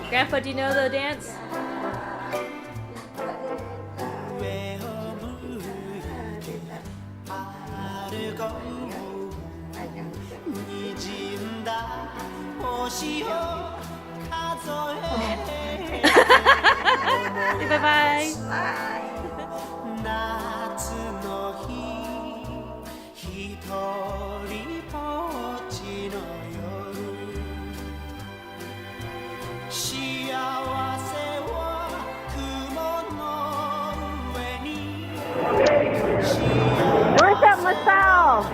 Grandpa, do you know the dance? Bye-bye. Where's that massage?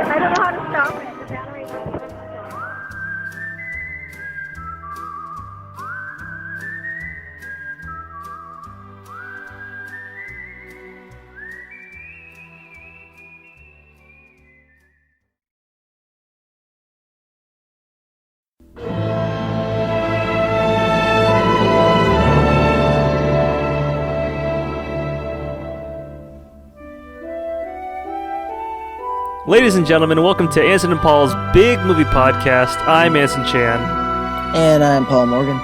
I don't know how to stop it. The battery won't even stop. Ladies and gentlemen, welcome to Anson and Paul's Big Movie Podcast. I'm Anson Chan. And I'm Paul Morgan.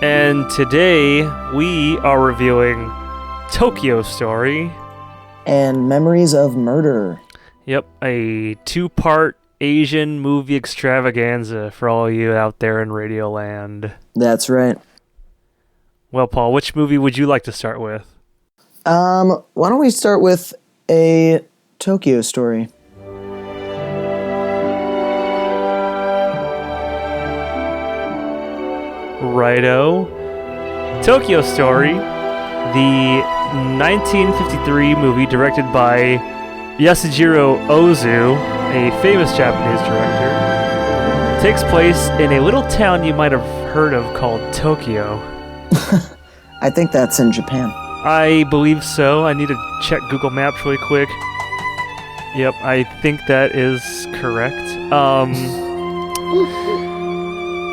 And today we are reviewing Tokyo Story. And Memories of Murder. Yep, a two-part Asian movie extravaganza for all you out there in Radioland. That's right. Well, Paul, which movie would you like to start with? Why don't we start with a Tokyo Story? Righto. Tokyo Story, the 1953 movie directed by Yasujiro Ozu, a famous Japanese director, takes place in a little town you might have heard of called Tokyo. I think that's in Japan. I believe so. I need to check Google Maps really quick. Yep, I think that is correct.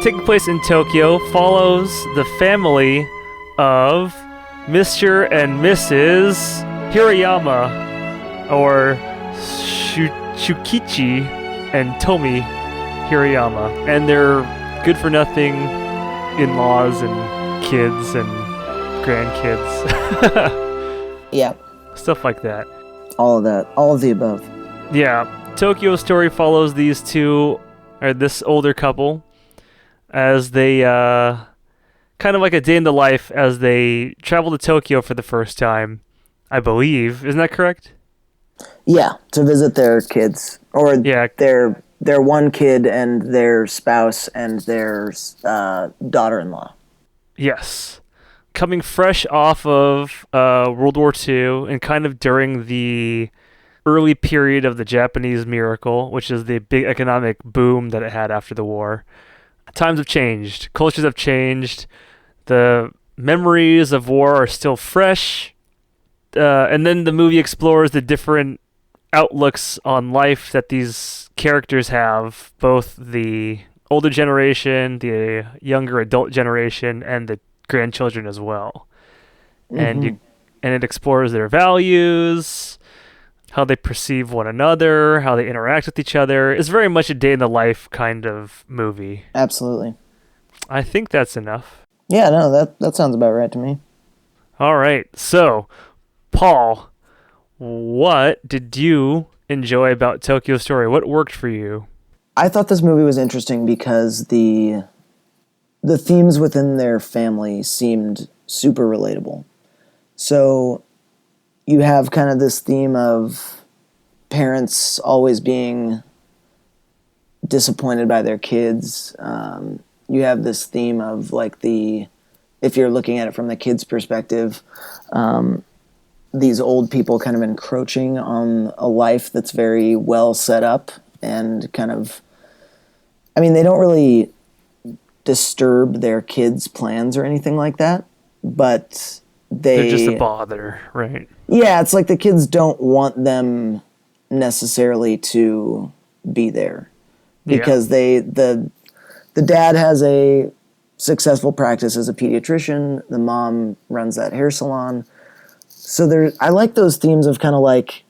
Taking place in Tokyo, follows the family of Mr. and Mrs. Hirayama, or Shukichi and Tomi Hirayama, and their good-for-nothing in-laws and kids and grandkids. Yeah. Stuff like that. All of that. All of the above. Yeah. Tokyo Story follows these two, or this older couple, as they, kind of like a day in the life as they travel to Tokyo for the first time, I believe. Isn't that correct? Yeah, to visit their kids. Or their one kid and their spouse and their daughter-in-law. Yes. Coming fresh off of World War II and kind of during the early period of the Japanese miracle, which is the big economic boom that it had after the war. Times have changed. Cultures have changed. The memories of war are still fresh. And then the movie explores the different outlooks on life that these characters have, both the older generation, the younger adult generation, and the grandchildren as well. Mm-hmm. And it explores their values, how they perceive one another, how they interact with each other. It's very much a day in the life kind of movie. Absolutely. I think that's enough. Yeah, no, that sounds about right to me. All right. So, Paul, what did you enjoy about Tokyo Story? What worked for you? I thought this movie was interesting because the themes within their family seemed super relatable. So you have kind of this theme of parents always being disappointed by their kids. You have this theme of like if you're looking at it from the kids' perspective, these old people kind of encroaching on a life that's very well set up and kind of, I mean, they don't really disturb their kids' plans or anything like that, but they're just a bother, right? Yeah, it's like the kids don't want them necessarily to be there because the dad has a successful practice as a pediatrician. The mom runs that hair salon. So I like those themes of kind of like,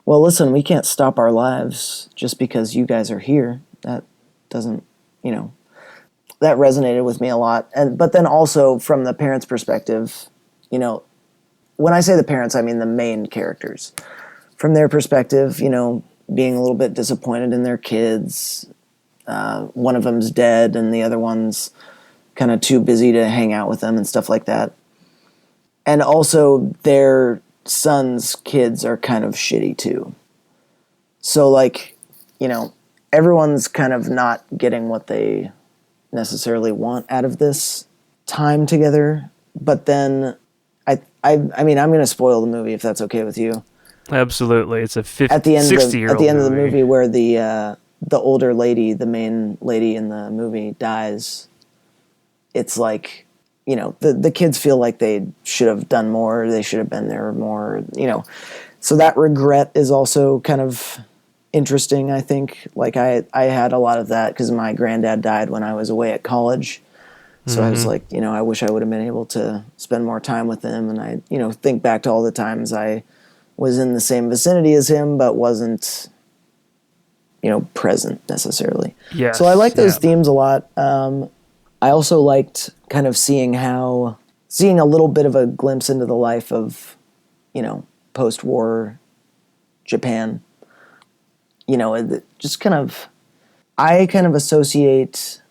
well, listen, we can't stop our lives just because you guys are here. That doesn't, that resonated with me a lot. But then also from the parents' perspective, when I say the parents, I mean the main characters. From their perspective, being a little bit disappointed in their kids. One of them's dead and the other one's kind of too busy to hang out with them and stuff like that. And also their son's kids are kind of shitty too. So like, everyone's kind of not getting what they necessarily want out of this time together. But then I mean, I'm going to spoil the movie if that's okay with you. Absolutely. It's a 60-year-old At the end of the movie where the older lady, the main lady in the movie, dies, it's like, the kids feel like they should have done more, they should have been there more, So that regret is also kind of interesting, I think. Like I had a lot of that because my granddad died when I was away at college. So I was like, I wish I would have been able to spend more time with him. And I, think back to all the times I was in the same vicinity as him, but wasn't, present necessarily. Yes, so I like those themes a lot. I also liked kind of seeing a little bit of a glimpse into the life of, post-war Japan. Just kind of, I kind of associate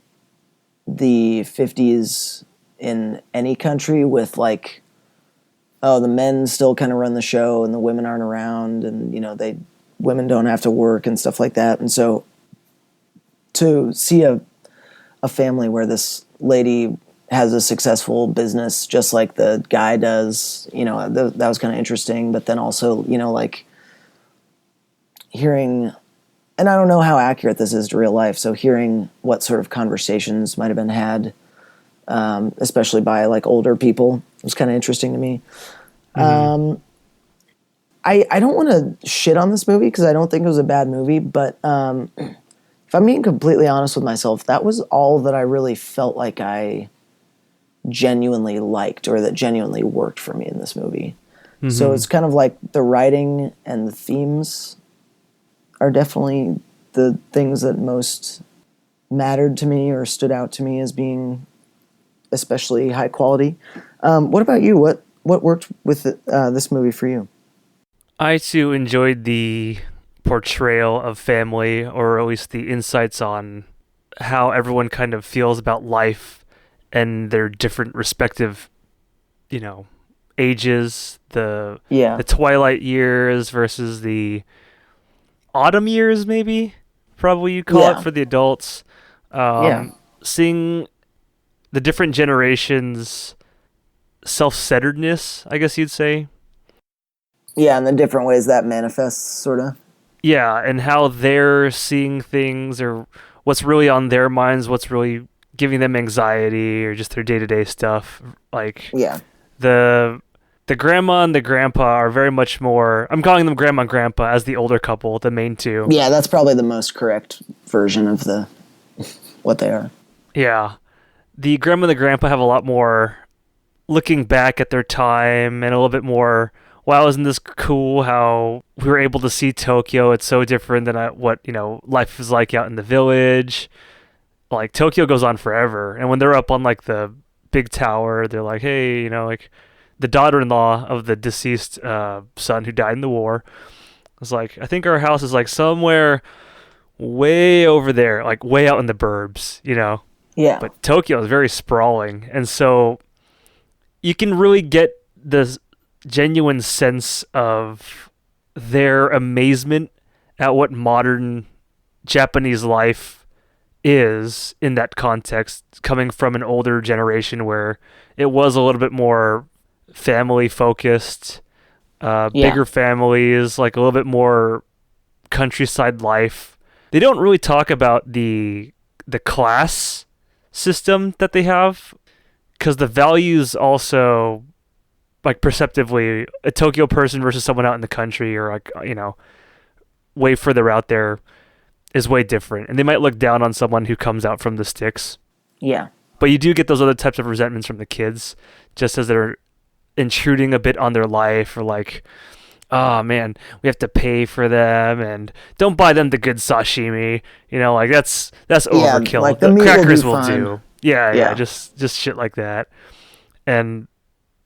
the 50s in any country with like, oh, the men still kind of run the show and the women aren't around and, women don't have to work and stuff like that. And so to see a family where this lady has a successful business just like the guy does, that was kind of interesting. But then also, like hearing, and I don't know how accurate this is to real life, so hearing what sort of conversations might have been had, especially by like older people, was kind of interesting to me. Mm-hmm. I don't want to shit on this movie because I don't think it was a bad movie, but if I'm being completely honest with myself, that was all that I really felt like I genuinely liked or that genuinely worked for me in this movie. Mm-hmm. So it's kind of like the writing and the themes are definitely the things that most mattered to me or stood out to me as being especially high quality. What about you? What worked with this movie for you? I too enjoyed the portrayal of family, or at least the insights on how everyone kind of feels about life and their different respective, ages. The twilight years versus the autumn years, maybe probably you call it for the adults. Seeing the different generations' self-centeredness, I guess you'd say. Yeah, and the different ways that manifests, sort of. Yeah, and how they're seeing things, or what's really on their minds, what's really giving them anxiety, or just their day-to-day stuff. Like, the grandma and the grandpa are very much more, I'm calling them grandma and grandpa as the older couple, the main two. Yeah, that's probably the most correct version of what they are. Yeah. The grandma and the grandpa have a lot more looking back at their time and a little bit more, wow, isn't this cool how we were able to see Tokyo? It's so different than what, life is like out in the village. Like, Tokyo goes on forever. And when they're up on, like, the big tower, they're like, hey, like, the daughter-in-law of the deceased son who died in the war was like, I think our house is, like, somewhere way over there, like, way out in the burbs, Yeah. But Tokyo is very sprawling. And so you can really get the genuine sense of their amazement at what modern Japanese life is in that context, coming from an older generation where it was a little bit more family focused, bigger families, like a little bit more countryside life. They don't really talk about the class system that they have, because the values also, like perceptively, a Tokyo person versus someone out in the country or like, way further out there is way different. And they might look down on someone who comes out from the sticks. Yeah. But you do get those other types of resentments from the kids, just as they're intruding a bit on their life, or like, oh man, we have to pay for them, and don't buy them the good sashimi. Like that's overkill. Like the crackers will will fine. do. Yeah, just shit like that. And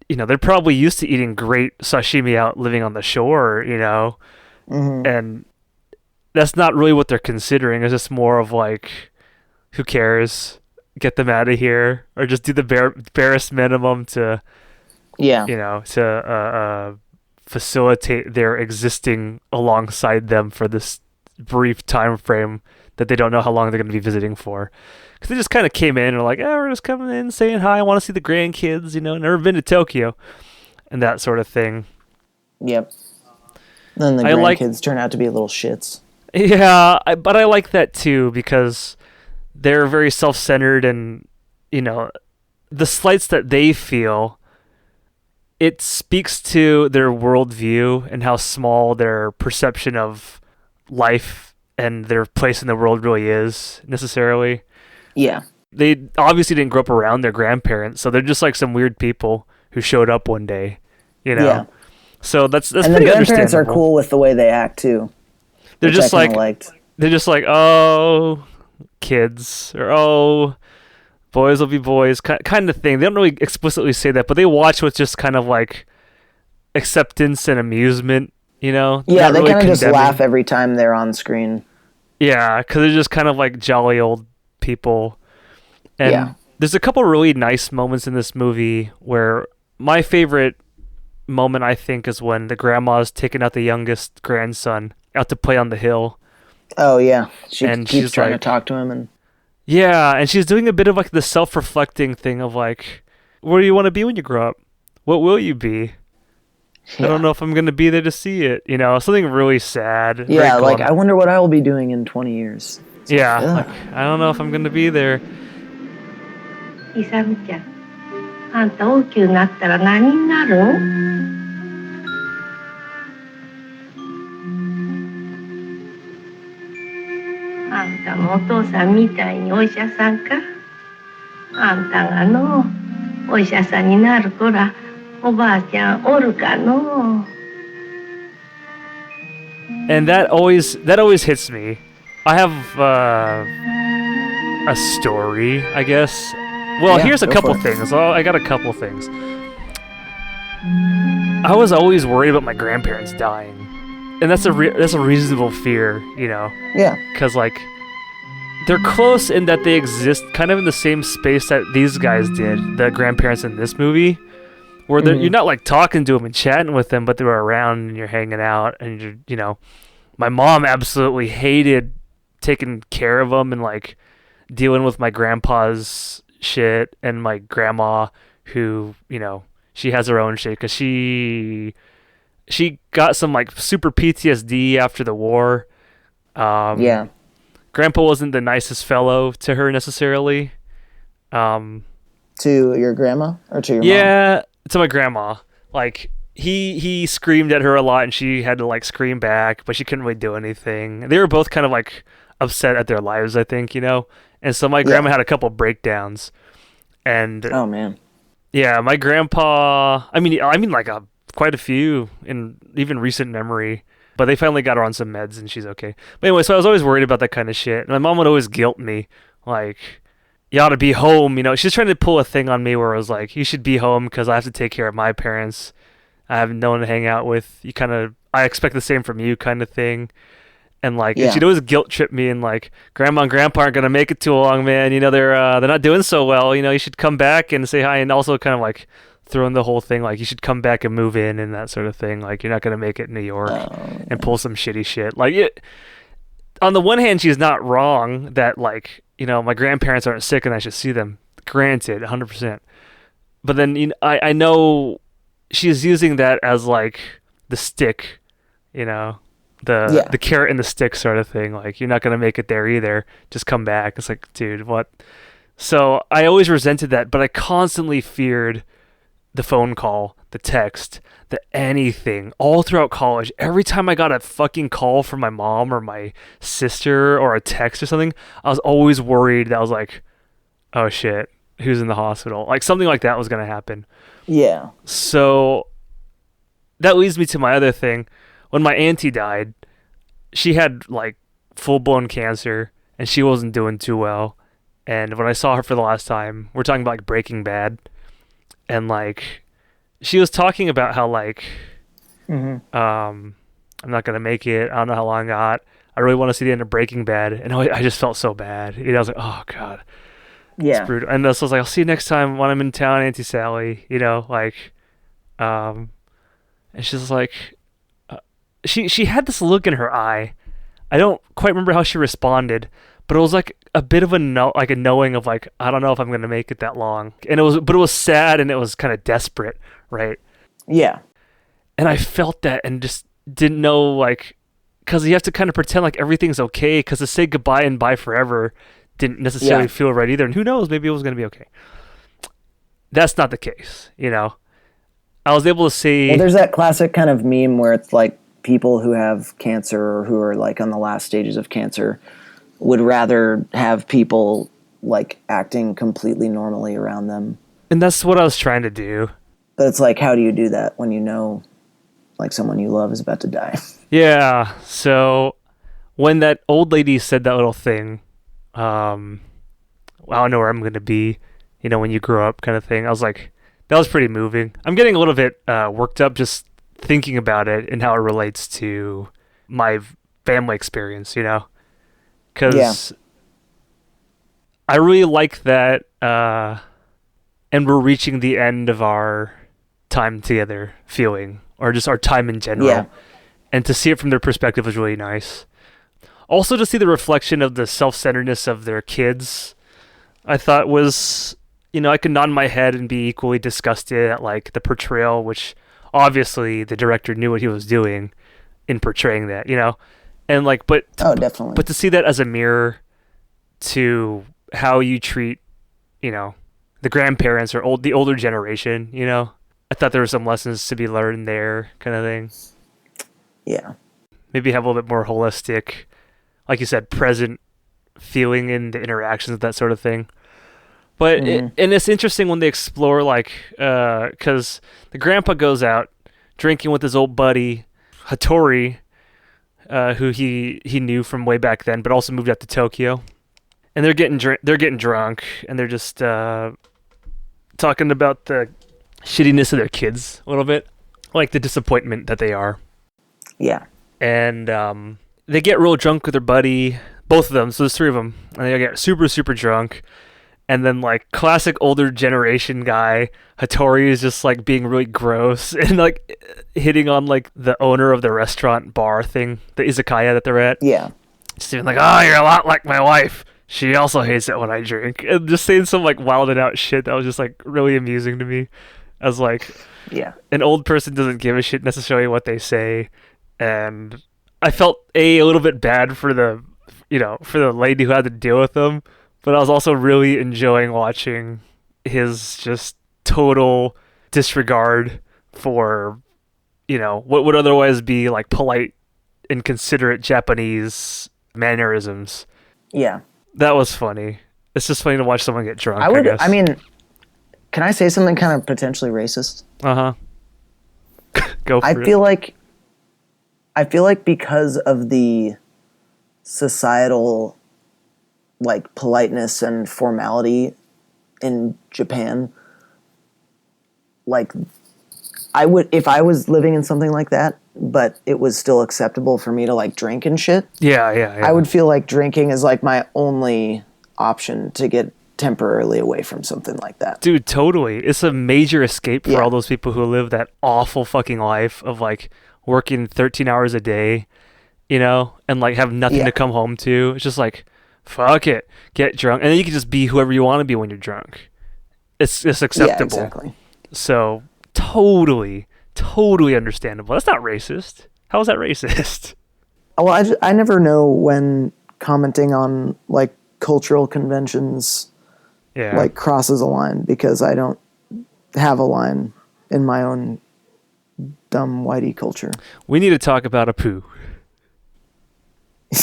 they're probably used to eating great sashimi out living on the shore, and that's not really what they're considering. It's just more of like, who cares? Get them out of here, or just do the barest minimum to, facilitate their existing alongside them for this brief time frame that they don't know how long they're going to be visiting for. Because they just kind of came in and were like, we're just coming in, saying hi, I want to see the grandkids, never been to Tokyo, and that sort of thing. Yep. Then the grandkids turn out to be little shits. Yeah, but I like that too, because they're very self-centered, and, the slights that they feel, it speaks to their worldview and how small their perception of life and their place in the world really is, necessarily. Yeah. They obviously didn't grow up around their grandparents, so they're just like some weird people who showed up one day, Yeah. So that's and pretty the grandparents are understandable. cool with the way they act too. They're just I like liked. they're just like, oh, kids, or oh, boys will be boys, kind of thing. They don't really explicitly say that, but they watch with just kind of like acceptance and amusement, Yeah, Not they really kind of just condemning. laugh every time they're on screen. Yeah, because they're just kind of like jolly old people. And there's a couple really nice moments in this movie where my favorite moment, I think, is when the grandma's taking out the youngest grandson out to play on the hill. Oh, yeah. She And keeps she's trying like- to talk to him. And Yeah, and she's doing a bit of like the self-reflecting thing of like, what do you want to be when you grow up? What will you be? I don't know if I'm going to be there to see it. Something really sad. very yeah, like, glum. I wonder what I will be doing in 20 years. Yeah, Ugh. like, I don't know if I'm going to be there. イサムちゃん、あんた大きくなったら何になるん？あんたもお父さんみたいにお医者さんか？あんたがのお医者さんになる子らおばあちゃんおるかの？ And that always hits me. I have a story, I guess. Well, Yeah, here's a go couple for it. things. I got a couple things. I was always worried about my grandparents dying, and that's a reasonable fear, Yeah. because like they're close in that they exist kind of in the same space that these guys did, the grandparents in this movie, where you're not like talking to them and chatting with them, but they're around and you're hanging out, and my mom absolutely hated taking care of them and like dealing with my grandpa's shit, and my grandma, who she has her own shit because she got some like super PTSD after the war. Yeah. Grandpa wasn't the nicest fellow to her necessarily. To your grandma or to your mom? Yeah, to my grandma. Like he screamed at her a lot, and she had to like scream back, but she couldn't really do anything. They were both kind of like upset at their lives, I think, And so my grandma had a couple breakdowns, and Oh, man. yeah, my grandpa. I mean, like quite a few in even recent memory. But they finally got her on some meds, and she's okay. But anyway, so I was always worried about that kind of shit. And my mom would always guilt me, like, you ought to be home. She's trying to pull a thing on me where I was like, you should be home because I have to take care of my parents. I have no one to hang out with. I expect the same from you, kind of thing. And like, and she'd always guilt trip me and like, Grandma and Grandpa aren't gonna make it too long, man. They're not doing so well. You should come back and say hi, and also kind of like throwing the whole thing like you should come back and move in and that sort of thing. Like you're not gonna make it in New York and pull some shitty shit. Like on the one hand, she's not wrong that like my grandparents aren't sick and I should see them. Granted, 100%. But then I know she's using that as like the stick, the carrot and the stick sort of thing. Like you're not gonna make it there either. Just come back. It's like, dude, what? So I always resented that, but I constantly feared the phone call, the text, the anything, all throughout college. Every time I got a fucking call from my mom or my sister or a text or something, I was always worried that I was like, oh shit, who's in the hospital? Like something like that was going to happen. Yeah. So that leads me to my other thing. When my auntie died, she had like full-blown cancer and she wasn't doing too well. And when I saw her for the last time, we're talking about like Breaking Bad, and like she was talking about how like I'm not gonna make it. I don't know how long I got. I really want to see the end of Breaking Bad, and I just felt so bad. I was like, oh god, yeah, it's brutal. And so I was like, I'll see you next time when I'm in town, Auntie Sally. And she's like, she had this look in her eye. I don't quite remember how she responded, but it was like a bit of a knowing of like, I don't know if I'm going to make it that long. And it was sad and it was kind of desperate, right? Yeah. And I felt that and just didn't know, like, because you have to kind of pretend like everything's okay, because to say goodbye and bye forever didn't necessarily feel right either. And who knows, maybe it was going to be okay. That's not the case, I was able to see... Well, there's that classic kind of meme where it's like people who have cancer or who are like on the last stages of cancer would rather have people like acting completely normally around them. And that's what I was trying to do. But it's like, how do you do that when you know like someone you love is about to die? Yeah. So when that old lady said that little thing, I don't know where I'm going to be, when you grow up kind of thing, I was like, that was pretty moving. I'm getting a little bit worked up just thinking about it and how it relates to my family experience, because I really like that, and we're reaching the end of our time together feeling, or just our time in general, and to see it from their perspective was really nice. Also to see the reflection of the self-centeredness of their kids, I thought was, I could nod my head and be equally disgusted at like the portrayal, which obviously the director knew what he was doing in portraying that, and like, definitely. But to see that as a mirror to how you treat, the grandparents or the older generation, I thought there were some lessons to be learned there, kind of thing. Yeah. Maybe have a little bit more holistic, like you said, present feeling in the interactions, that sort of thing. But and it's interesting when they explore, like, because the grandpa goes out drinking with his old buddy Hattori, who he knew from way back then, but also moved out to Tokyo, and they're getting drunk, and they're just talking about the shittiness of their kids a little bit, like the disappointment that they are. Yeah. And they get real drunk with their buddy, both of them. So there's three of them, and they get super super drunk. And then, like, classic older generation guy, Hattori is just, like, being really gross and, like, hitting on, like, the owner of the restaurant bar thing, the izakaya that they're at. Yeah. Just being like, oh, you're a lot like my wife. She also hates it when I drink. And just saying some, like, wilded out shit that was just, like, really amusing to me. As, like, an old person doesn't give a shit necessarily what they say. And I felt, a little bit bad for the lady who had to deal with them. But I was also really enjoying watching his just total disregard for, what would otherwise be like polite and considerate Japanese mannerisms. Yeah. That was funny. It's just funny to watch someone get drunk. I mean, can I say something kind of potentially racist? Uh-huh. Go for it. I feel like because of the societal like politeness and formality in Japan, like I would, if I was living in something like that, but it was still acceptable for me to like drink and shit. Yeah. I would feel like drinking is like my only option to get temporarily away from something like that. Dude, totally. It's a major escape for Yeah. all those people who live that awful fucking life of like working 13 hours a day, you know, and like have nothing Yeah. to come home to. It's just like, fuck it, get drunk, and then you can just be whoever you want to be when you're drunk. It's acceptable. Yeah, exactly. So totally understandable. That's not racist. How is that racist? Well, I never know when commenting on like cultural conventions Yeah. like crosses a line, because I don't have a line in my own dumb whitey culture. We need to talk about Apu.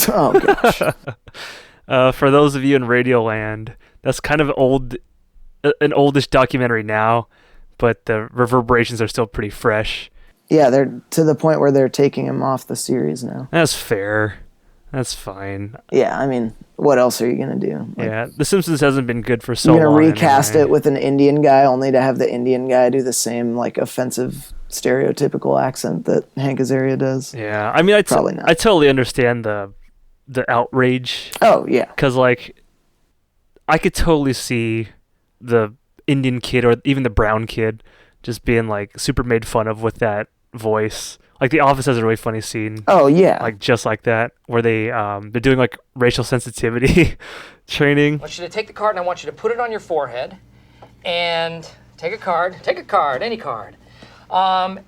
Oh gosh. For those of you in Radioland, that's kind of an oldish documentary now, but the reverberations are still pretty fresh. Yeah, they're to the point where they're taking him off the series now. That's fair. That's fine. Yeah, I mean, what else are you gonna do? Like, Yeah, The Simpsons hasn't been good for so you're long. gonna recast anyway. it with an Indian guy only to have the Indian guy do the same like offensive stereotypical accent that Hank Azaria does. Yeah, I mean, Probably not. I totally understand the outrage, Oh yeah. because like I could totally see the Indian kid or even the brown kid just being like super made fun of with that voice. Like The Office has a really funny scene, Oh yeah. like just like that, where they're doing like racial sensitivity training. I want you to take the card and I want you to put it on your forehead and take a card, any card. And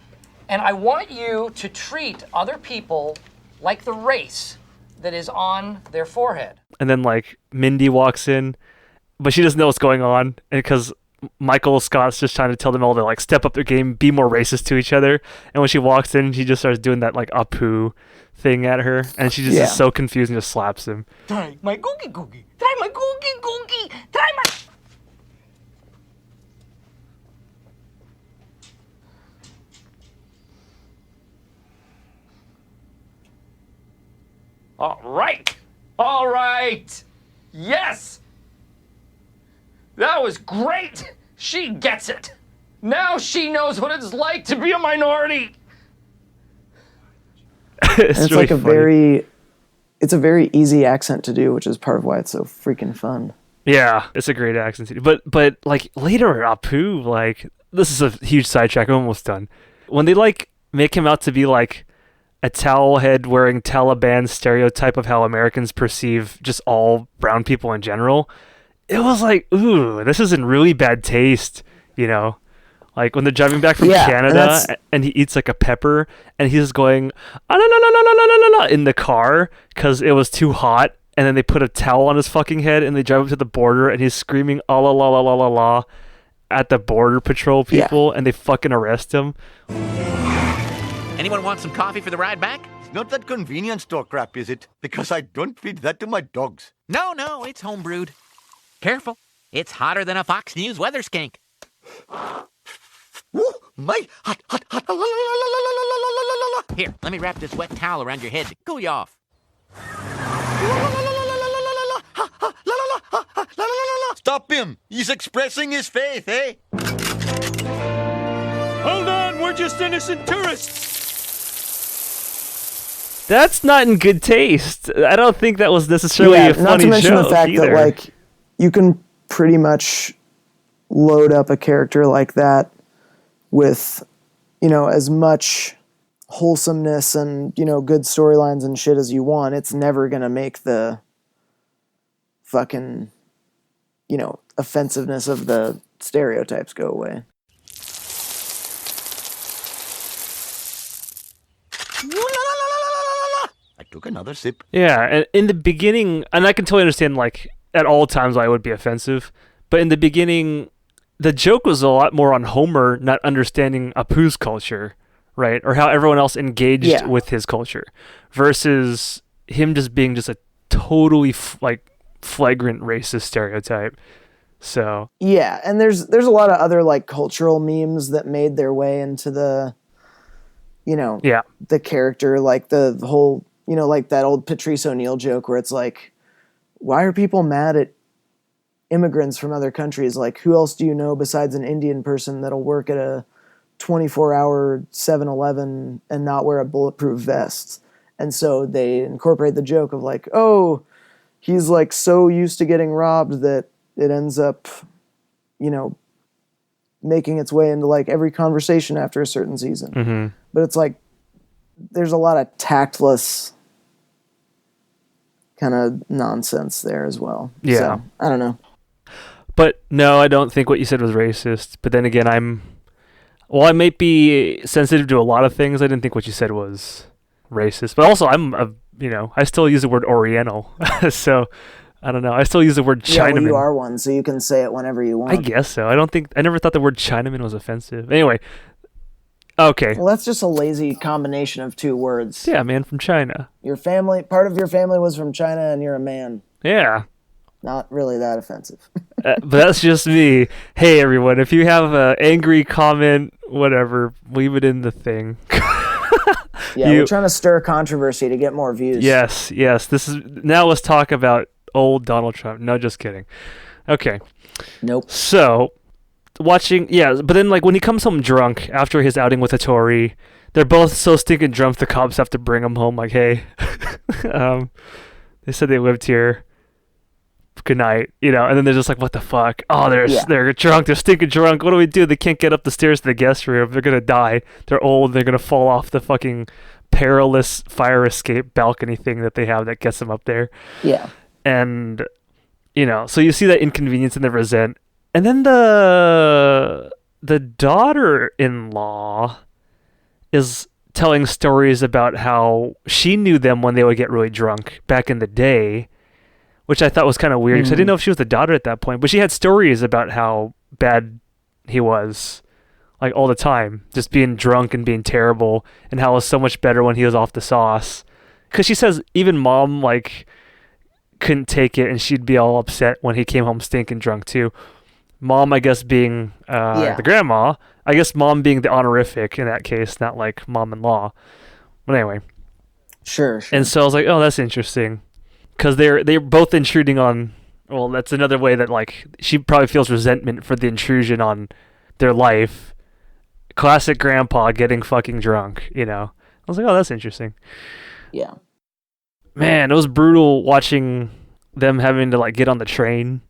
I want you to treat other people like the race that is on their forehead. And then like Mindy walks in, but she doesn't know what's going on, and because Michael Scott's just trying to tell them all to like step up their game, be more racist to each other. And when she walks in, she just starts doing that like Apu thing at her, and she just Yeah. is so confused and just slaps him. Try my googie googie. Try my googie googie. Try my... All right. Yes. That was great. She gets it. Now she knows what it's like to be a minority. It's And it's really like funny. it's a very easy accent to do, which is part of why it's so freaking fun. Yeah, it's a great accent scene. But like later Apu, like this is a huge sidetrack, I'm almost done. When they like make him out to be like a towel head wearing Taliban stereotype of how Americans perceive just all brown people in general, it was like, ooh, this is in really bad taste, you know? Like when they're driving back from Yeah, and Canada that's- and he eats like a pepper and he's just going ah, la, la, la, la, la, la, la, la, in the car because it was too hot, and then they put a towel on his fucking head and they drive up to the border and he's screaming ah, la, la, la, la, la, la at the border patrol Yeah. people, and they fucking arrest him. Anyone want some coffee for the ride back? It's not that convenience store crap, is it? Because I don't feed that to my dogs. No, it's homebrewed. Careful. It's hotter than a Fox News weather skink. Woo! My hot. La, la, la, la, la, la, la, la, la, la, la. Here, let me wrap this wet towel around your head to cool you off. Stop him! He's expressing his faith, eh? Hold on, we're just innocent tourists. That's not in good taste. I don't think that was necessarily a funny not to mention the joke fact either. that like you can pretty much load up a character like that with, you know, as much wholesomeness and, you know, good storylines and shit as you want. It's never gonna make the fucking, you know, offensiveness of the stereotypes go away. I took another sip. Yeah, and in the beginning, and I can totally understand, like, at all times why it would be offensive, but in the beginning, the joke was a lot more on Homer not understanding Apu's culture, right? Or how everyone else engaged Yeah. with his culture, versus him just being just a totally, flagrant racist stereotype. So, Yeah, and there's a lot of other like cultural memes that made their way into the, you know, yeah. the character, like the whole, you know, like that old Patrice O'Neill joke where it's like, why are people mad at immigrants from other countries? Like, who else do you know besides an Indian person that'll work at a 24-hour 7-Eleven and not wear a bulletproof vest? And so they incorporate the joke of like, oh, he's like so used to getting robbed that it ends up, making its way into like every conversation after a certain season. Mm-hmm. But it's like there's a lot of tactless kind of nonsense there as well. Yeah. So, I don't know. But no, I don't think what you said was racist. But then again, I might be sensitive to a lot of things. I didn't think what you said was racist. But also, I still use the word Oriental. So, I don't know. I still use the word Chinaman. Yeah, well, you are one, so you can say it whenever you want. I guess so. I never thought the word Chinaman was offensive. Anyway, okay. Well, that's just a lazy combination of two words. Yeah, man from China. Part of your family was from China, and you're a man. Yeah. Not really that offensive. But that's just me. Hey, everyone, if you have an angry comment, whatever, leave it in the thing. Yeah, we're trying to stir controversy to get more views. Yes. Now let's talk about old Donald Trump. No, just kidding. Okay. Nope. So, but then like when he comes home drunk after his outing with Hattori, they're both so stinking drunk the cops have to bring him home like, hey, they said they lived here. Good night, and then they're just like, what the fuck? Oh, they're drunk, they're stinking drunk. What do we do? They can't get up the stairs to the guest room. They're gonna die. They're old. They're gonna fall off the fucking perilous fire escape balcony thing that they have that gets them up there. Yeah. And so you see that inconvenience and the resent, and then the daughter-in-law is telling stories about how she knew them when they would get really drunk back in the day, which I thought was kind of weird because I didn't know if she was the daughter at that point. But she had stories about how bad he was, like all the time, just being drunk and being terrible, and how it was so much better when he was off the sauce. Because she says even mom like couldn't take it, and she'd be all upset when he came home stinking drunk too. Mom, I guess, being the grandma. I guess mom being the honorific in that case, not like mom-in-law. But anyway. Sure. And so I was like, oh, that's interesting. Because they're both intruding on... Well, that's another way that, like, she probably feels resentment for the intrusion on their life. Classic grandpa getting fucking drunk, I was like, oh, that's interesting. Yeah. Man, it was brutal watching them having to, like, get on the train.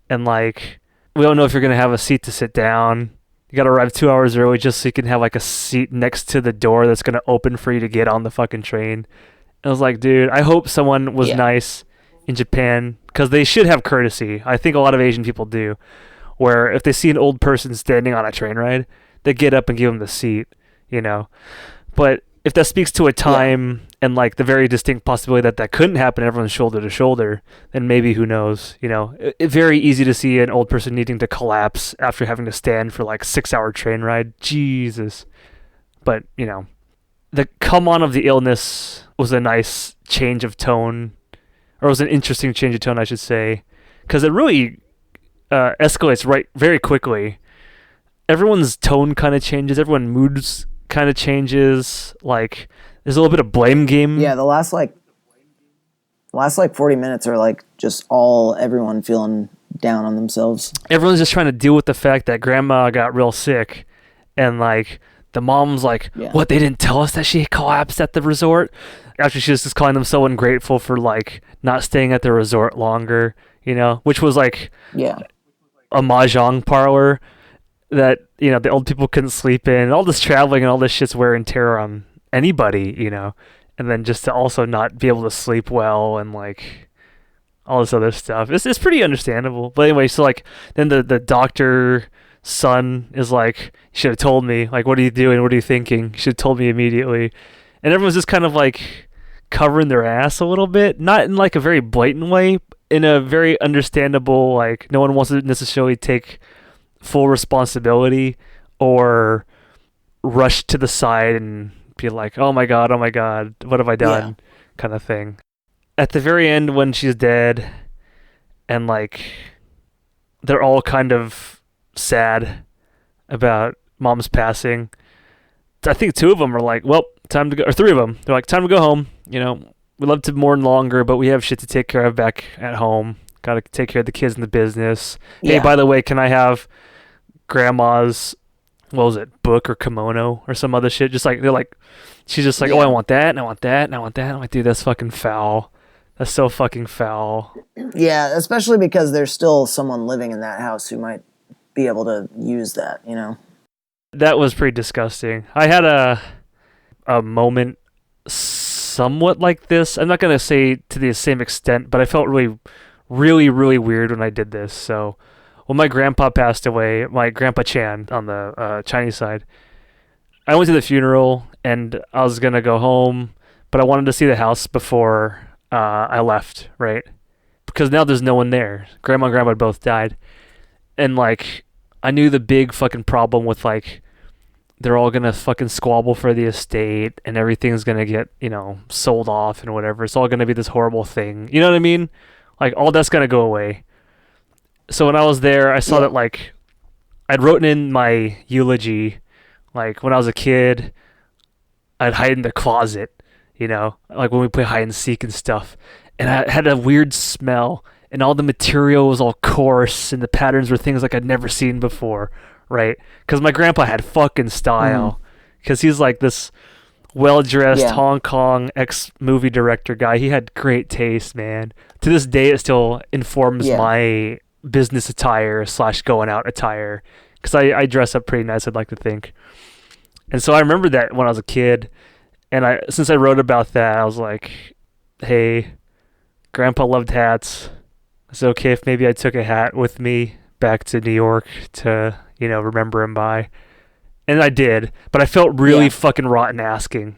And, like, we don't know if you're going to have a seat to sit down. You got to arrive 2 hours early just so you can have, like, a seat next to the door that's going to open for you to get on the fucking train. I was like, dude, I hope someone was nice in Japan, because they should have courtesy. I think a lot of Asian people do, where if they see an old person standing on a train ride, they get up and give them the seat, But if that speaks to a time and like the very distinct possibility that couldn't happen, everyone's shoulder to shoulder, then maybe who knows, It's very easy to see an old person needing to collapse after having to stand for like 6-hour train ride. Jesus. But, the come on of the illness was a nice change of tone, or was an interesting change of tone, I should say, because it really escalates very quickly. Everyone's tone kind of changes. Everyone's moods kind of changes. Like there's a little bit of blame game. Yeah, the last 40 minutes are like just everyone feeling down on themselves. Everyone's just trying to deal with the fact that grandma got real sick, and like. The mom's like, what, they didn't tell us that she collapsed at the resort? After she was just calling them so ungrateful for, like, not staying at the resort longer, Which was, like, a mahjong parlor that, the old people couldn't sleep in. All this traveling and all this shit's wear and tear on anybody, And then just to also not be able to sleep well and, like, all this other stuff. It's pretty understandable. But anyway, so, like, then the doctor... son is like, you should have told me, like, what are you doing, what are you thinking, you should have told me immediately. And everyone's just kind of like covering their ass a little bit, not in like a very blatant way, in a very understandable, like, no one wants to necessarily take full responsibility or rush to the side and be like, oh my god, what have I done, kind of thing. At the very end when she's dead and like they're all kind of sad about mom's passing, I think 2 of them are like, well, time to go, or 3 of them, they're like, time to go home, we love to mourn longer, but we have shit to take care of back at home, gotta take care of the kids and the business. Hey, by the way, can I have grandma's, what was it, book or kimono or some other shit? Just like, they're like, she's just like, oh, I want that and I want that and I want that. I'm like, dude, that's fucking foul. That's so fucking foul. Yeah, especially because there's still someone living in that house who might be able to use that, you know? That was pretty disgusting. I had a moment somewhat like this. I'm not going to say to the same extent, but I felt really, really, really weird when I did this. So when my grandpa passed away, my grandpa Chan on the Chinese side, I went to the funeral and I was going to go home, but I wanted to see the house before I left, right? Because now there's no one there. Grandma and grandpa both died. And like, I knew the big fucking problem with like, they're all gonna fucking squabble for the estate and everything's gonna get, sold off and whatever. It's all gonna be this horrible thing. You know what I mean? Like, all that's gonna go away. So when I was there, I saw that like, I'd written in my eulogy, like when I was a kid, I'd hide in the closet, like when we play hide and seek and stuff. And I had a weird smell and all the material was all coarse and the patterns were things like I'd never seen before. Right, because my grandpa had fucking style, because he's like this well-dressed Hong Kong ex-movie director guy. He had great taste, man. To this day, it still informs my business attire / going out attire, because I dress up pretty nice, I'd like to think. And so I remember that when I was a kid, and since I wrote about that, I was like, hey, Grandpa loved hats. Is it okay if maybe I took a hat with me back to New York to remember him by? And I did, but I felt really fucking rotten asking.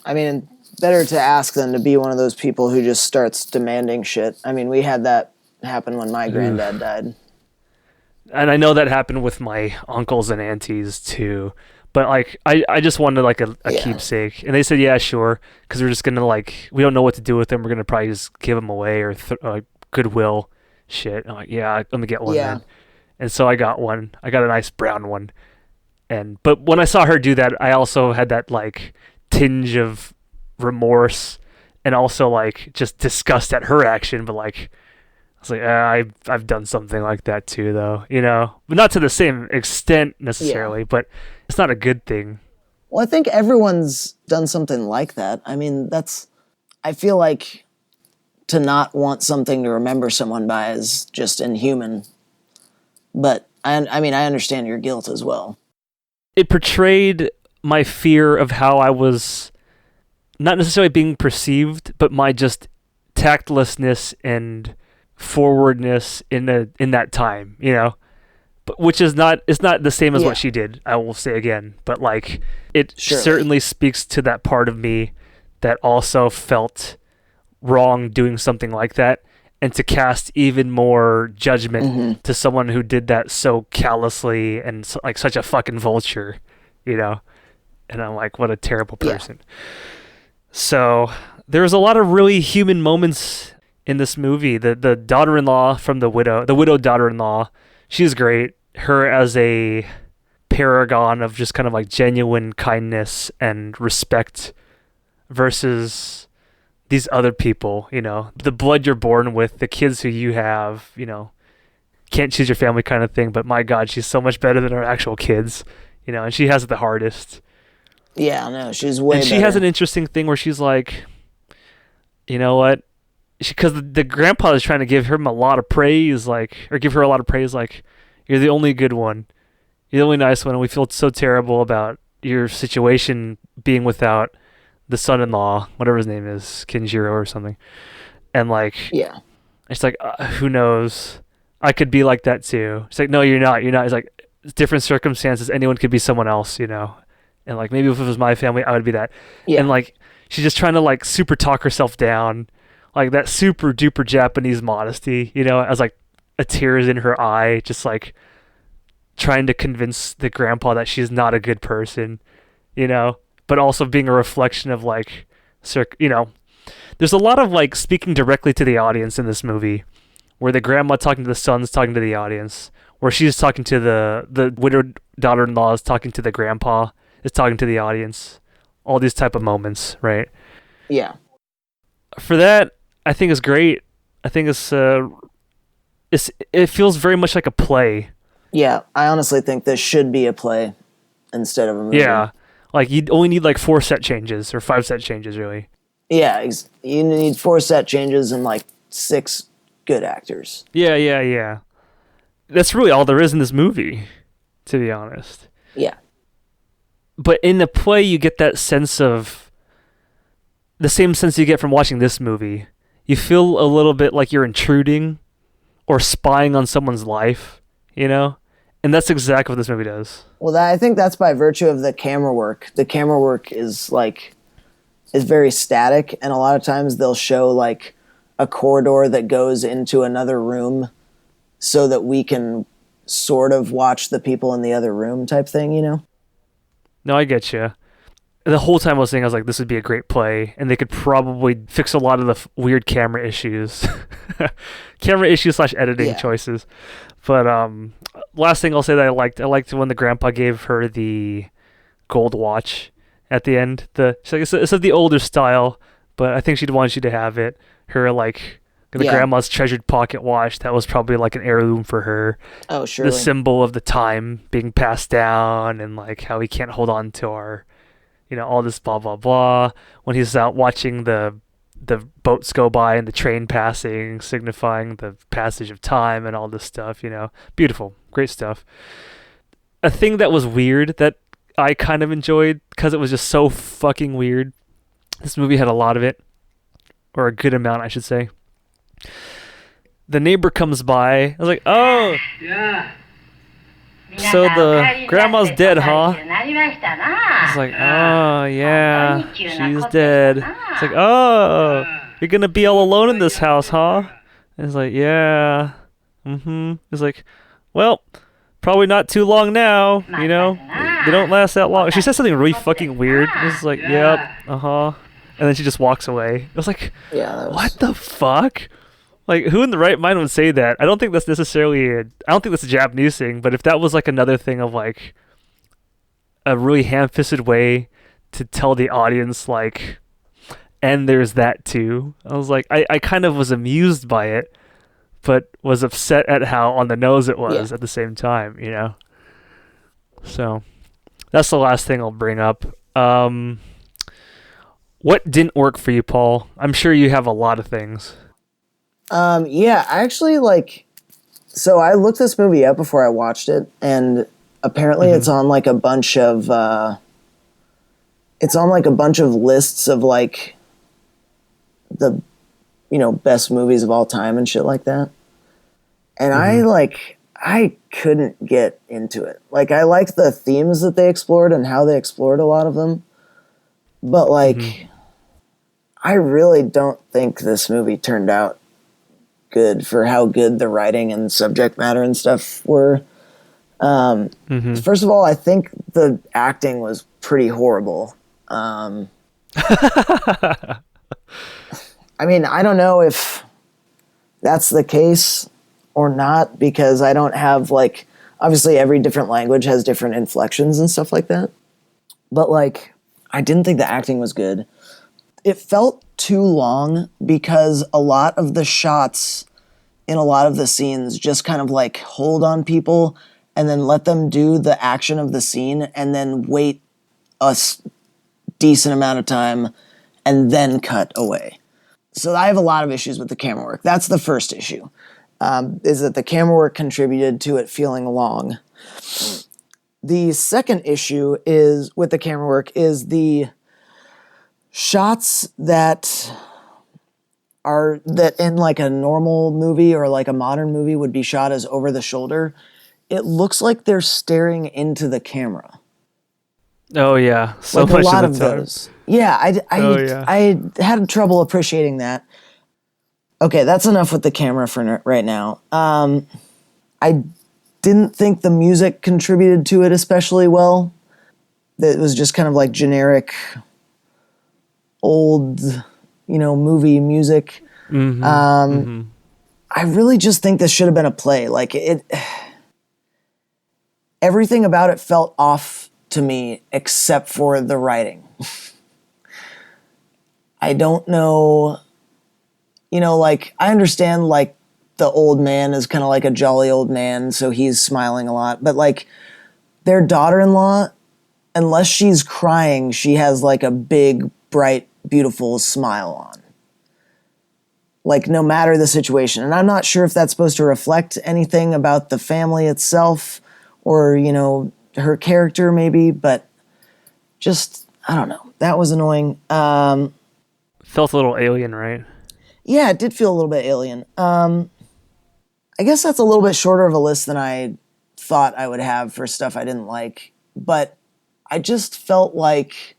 I mean, better to ask than to be one of those people who just starts demanding shit. I mean, we had that happen when my granddad died. And I know that happened with my uncles and aunties too. But like, I just wanted like a keepsake. And they said, yeah, sure. Because we're just going to we don't know what to do with them. We're going to probably just give them away or Goodwill shit. I'm like, yeah, let me get one then. And so I got one. I got a nice brown one. But when I saw her do that, I also had that like tinge of remorse and also like just disgust at her action. But like, I was like, I've done something like that too, though, but not to the same extent necessarily, but it's not a good thing. Well, I think everyone's done something like that. I mean, I feel like to not want something to remember someone by is just inhuman. But I understand your guilt as well. It portrayed my fear of how I was not necessarily being perceived, but my just tactlessness and forwardness in that time, but which is not the same as what she did. I will say again, but like it certainly speaks to that part of me that also felt wrong doing something like that. And to cast even more judgment to someone who did that so callously and like such a fucking vulture, And I'm like, what a terrible person. So there's a lot of really human moments in this movie. The daughter-in-law from the widowed daughter-in-law, she's great. Her as a paragon of just kind of like genuine kindness and respect versus these other people, the blood you're born with, the kids who you have, can't choose your family kind of thing. But my God, she's so much better than her actual kids, and she has it the hardest. Yeah, no, she's way better. And she has an interesting thing where she's like, you know what? Because the grandpa is trying to give her a lot of praise, give her a lot of praise, like, you're the only good one. You're the only nice one. And we feel so terrible about your situation being without the son-in-law, whatever his name is, Kinjiro or something. And like, it's like, who knows? I could be like that too. It's like, no, you're not. It's like, it's different circumstances. Anyone could be someone else, And like, maybe if it was my family, I would be that. Yeah. And like, she's just trying to like super talk herself down. Like that super duper Japanese modesty, as like a tears in her eye, just like trying to convince the grandpa that she's not a good person, but also being a reflection of like, there's a lot of like speaking directly to the audience in this movie, where the grandma talking to the son's talking to the audience, where she's talking to the widowed daughter-in-law is talking to the grandpa is talking to the audience. All these type of moments, right? Yeah. For that, I think is great. I think it feels very much like a play. Yeah, I honestly think this should be a play instead of a movie. Yeah. Like, you'd only need like 4 set changes or 5 set changes, really. Yeah, you need 4 set changes and like 6 good actors. Yeah. That's really all there is in this movie, to be honest. Yeah. But in the play, you get that sense of the same sense you get from watching this movie. You feel a little bit like you're intruding or spying on someone's life, you know? And that's exactly what this movie does. Well, I think that's by virtue of the camera work. The camera work is very static, and a lot of times they'll show like a corridor that goes into another room so that we can sort of watch the people in the other room type thing, you know? No, I get you. The whole time I was like, this would be a great play, and they could probably fix a lot of the weird camera issues. Camera issues / editing choices. But last thing I'll say that I liked when the grandpa gave her the gold watch at the end. She's like, it's of the older style, but I think she'd want you to have it. Her grandma's treasured pocket watch that was probably like an heirloom for her. Oh, sure. The symbol of the time being passed down, and like how he can't hold on to our, all this blah blah blah. When he's out watching the boats go by and the train passing, signifying the passage of time and all this stuff. Beautiful, great stuff. A thing that was weird that I kind of enjoyed because it was just so fucking weird. This movie had a lot of it, or a good amount, I should say. The neighbor comes by. I was like, oh, so the grandma's dead, huh? It's like, oh, yeah, she's dead. It's like, oh, you're going to be all alone in this house, huh? And it's like, yeah, It's like, well, probably not too long now, They don't last that long. She says something really fucking weird. It's like, yep, and then she just walks away. I was like, what the fuck? Like, who in the right mind would say that? I don't think that's necessarily I don't think that's a Japanese thing, but if that was like another thing of like a really ham-fisted way to tell the audience like, and there's that too. I was like, I kind of was amused by it, but was upset at how on the nose it was at the same time, So that's the last thing I'll bring up. What didn't work for you, Paul? I'm sure you have a lot of things. I actually so I looked this movie up before I watched it, and apparently it's on like a bunch of lists of like the best movies of all time and shit like that. And I couldn't get into it. Like, I liked the themes that they explored and how they explored a lot of them, but I really don't think this movie turned out good for how good the writing and subject matter and stuff were. First of all, I think the acting was pretty horrible. I mean, I don't know if that's the case or not, because I don't have obviously every different language has different inflections and stuff like that. But I didn't think the acting was good. It felt too long because a lot of the shots in a lot of the scenes just kind of hold on people and then let them do the action of the scene and then wait a decent amount of time and then cut away. So I have a lot of issues with the camera work. That's the first issue, is that the camera work contributed to it feeling long. The second issue is with the camera work is the shots that in a normal movie or a modern movie would be shot as over the shoulder. It looks like they're staring into the camera. Oh yeah, so much a lot of those. Yeah, I had trouble appreciating that. Okay, that's enough with the camera for right now. I didn't think the music contributed to it especially well. It was just kind of generic old, movie music. I really just think this should have been a play. Everything about it felt off to me except for the writing. I don't know, I understand the old man is kind of a jolly old man, so he's smiling a lot, but their daughter-in-law, unless she's crying, she has a big bright beautiful smile on. Like, no matter the situation. And I'm not sure if that's supposed to reflect anything about the family itself or, you know, her character maybe, but just, I don't know. That was annoying. Felt a little alien, right? Yeah, it did feel a little bit alien. I guess that's a little bit shorter of a list than I thought I would have for stuff I didn't like. But I just felt like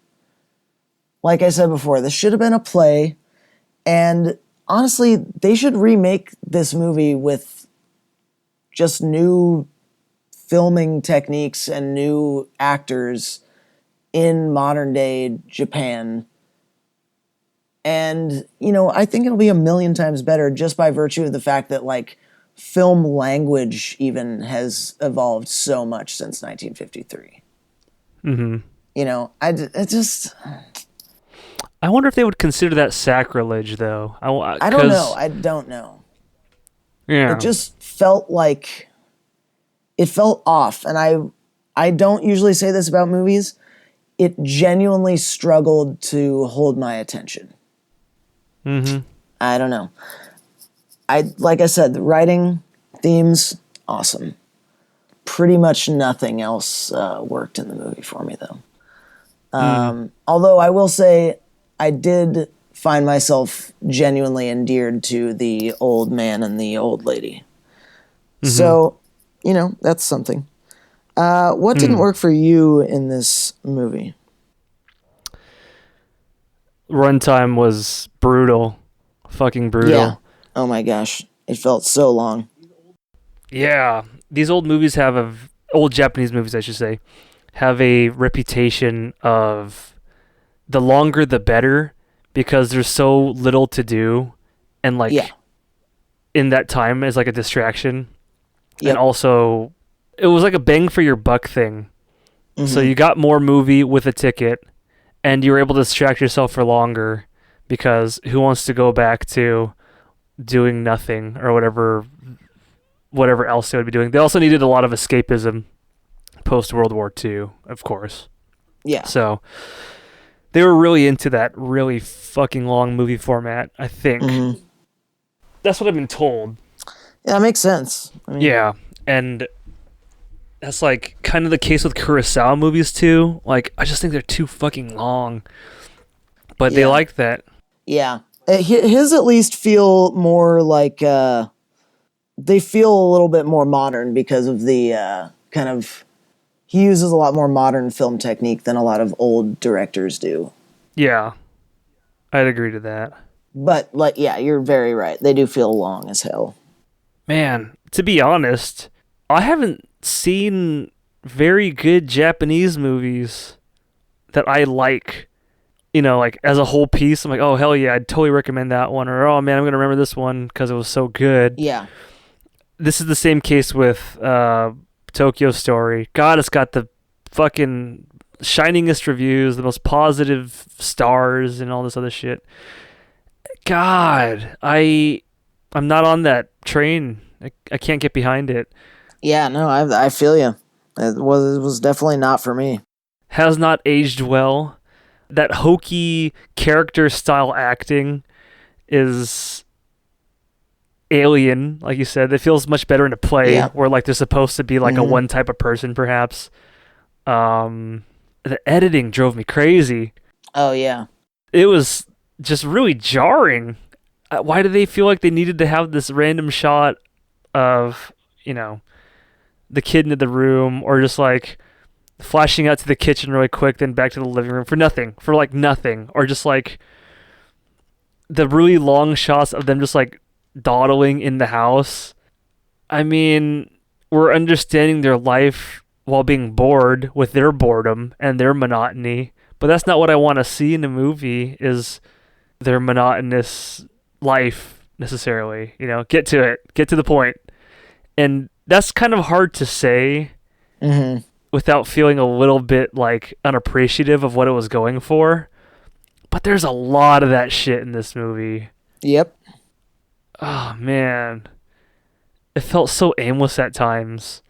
I said before, this should have been a play. And honestly, they should remake this movie with just new filming techniques and new actors in modern day Japan. And, you know, I think it'll be a million times better just by virtue of the fact that, like, film language even has evolved so much since 1953. Mm-hmm. You know, I wonder if they would consider that sacrilege, though. I don't know. I don't know. Yeah. It just felt like it felt off. And I don't usually say this about movies. It genuinely struggled to hold my attention. Mm-hmm. I don't know. Like I said, the writing, themes, awesome. Pretty much nothing else worked in the movie for me, though. Although I will say, I did find myself genuinely endeared to the old man and the old lady. Mm-hmm. So, you know, that's something. What didn't work for you in this movie? Runtime was brutal. Fucking brutal. Yeah. Oh my gosh. It felt so long. Yeah. These old movies old Japanese movies, I should say, have a reputation of the longer the better because there's so little to do and like in that time as like a distraction. Yep. And also it was like a bang for your buck thing. Mm-hmm. So you got more movie with a ticket and you were able to distract yourself for longer because who wants to go back to doing nothing or whatever else they would be doing. They also needed a lot of escapism post World War II, of course. Yeah. So they were really into that really fucking long movie format, I think. Mm-hmm. That's what I've been told. Yeah, that makes sense. I mean, yeah, and that's like kind of the case with Kurosawa movies too. Like, I just think they're too fucking long. But they like that. Yeah. His at least feel more like they feel a little bit more modern because of the kind of he uses a lot more modern film technique than a lot of old directors do. Yeah. I'd agree to that. But like you're very right. They do feel long as hell. Man, to be honest, I haven't seen very good Japanese movies that I like. You know, like as a whole piece, I'm like, oh hell yeah, I'd totally recommend that one. Or oh man, I'm gonna remember this one because it was so good. Yeah. This is the same case with Tokyo Story. God, it's got the fucking shiningest reviews, the most positive stars, and all this other shit. God, I'm not on that train. I can't get behind it. Yeah, no, I feel you. It was definitely not for me. Has not aged well. That hokey character style acting is alien, like you said. It feels much better in a play where like they're supposed to be like a one type of person, perhaps. The editing drove me crazy. Oh yeah, it was just really jarring. Why do they feel like they needed to have this random shot of, you know, the kid in the room, or just like flashing out to the kitchen really quick, then back to the living room for nothing, or just like the really long shots of them just like dawdling in the house. I mean, we're understanding their life while being bored with their boredom and their monotony, but that's not what I want to see in a movie, is their monotonous life necessarily. You know, get to it, get to the point. And that's kind of hard to say without feeling a little bit like unappreciative of what it was going for. But there's a lot of that shit in this movie. Yep. Oh man, it felt so aimless at times.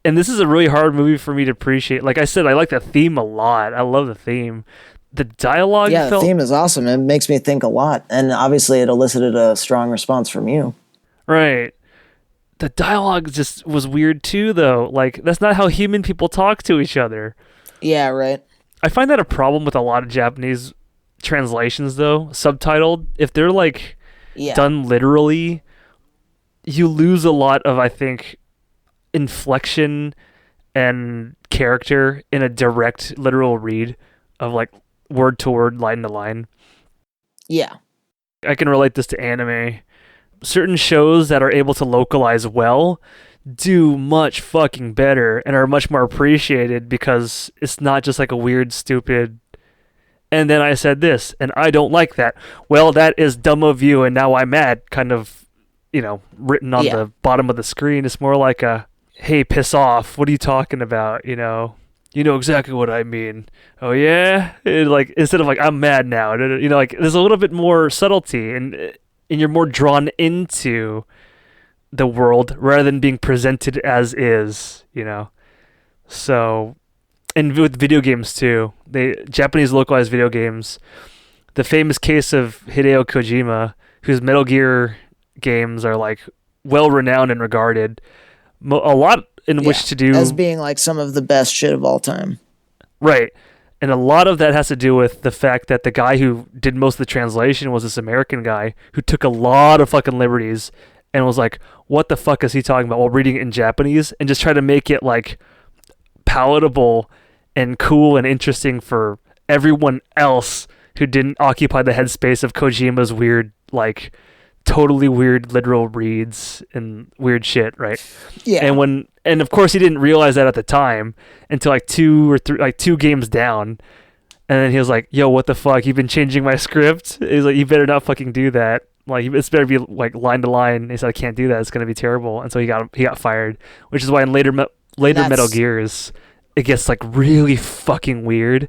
And this is a really hard movie for me to appreciate. Like I said, I like the theme a lot. I love the theme. The dialogue Yeah, the felt theme is awesome. It makes me think a lot. And obviously it elicited a strong response from you. right. The dialogue just was weird too, though. Like, that's not how human people talk to each other. Yeah, right. I find that a problem with a lot of Japanese translations, though, subtitled. If they're like Yeah. done literally, you lose a lot of, I think, inflection and character in a direct literal read of like word to word, line to line. Yeah. I can relate this to anime. Certain shows that are able to localize well do much fucking better and are much more appreciated because it's not just like a weird, stupid, and then I said this, and I don't like that. Well, that is dumb of you, and now I'm mad, kind of, written on the bottom of the screen. It's more like a, hey, piss off. What are you talking about? You know exactly what I mean. Oh, yeah? Like, instead of like, I'm mad now. Like, there's a little bit more subtlety, and you're more drawn into the world rather than being presented as is, So, and with video games too, Japanese localized video games, the famous case of Hideo Kojima, whose Metal Gear games are like well renowned and regarded, a lot in which to do as being like some of the best shit of all time. Right. And a lot of that has to do with the fact that the guy who did most of the translation was this American guy who took a lot of fucking liberties and was like, what the fuck is he talking about while reading it in Japanese, and just try to make it like palatable and cool and interesting for everyone else who didn't occupy the headspace of Kojima's weird, like totally weird literal reads and weird shit, right? Yeah. And of course he didn't realize that at the time until like two games down. And then he was like, yo, what the fuck? You've been changing my script? He's like, you better not fucking do that. Like, it's better be like line to line. He said, I can't do that. It's going to be terrible. And so he got fired, which is why in later Metal Gears, it gets like really fucking weird.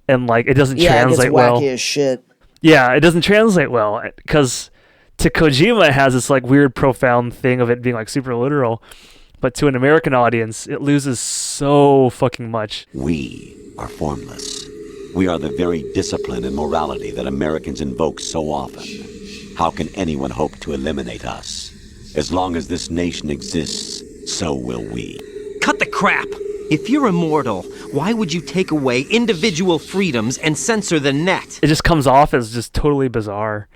And like, it doesn't translate well. It gets wacky as shit. Yeah, it doesn't translate well because to Kojima, it has this like weird, profound thing of it being like super literal. But to an American audience, it loses so fucking much. We are formless. We are the very discipline and morality that Americans invoke so often. How can anyone hope to eliminate us? As long as this nation exists, so will we. Cut the crap! If you're immortal, why would you take away individual freedoms and censor the net? It just comes off as just totally bizarre.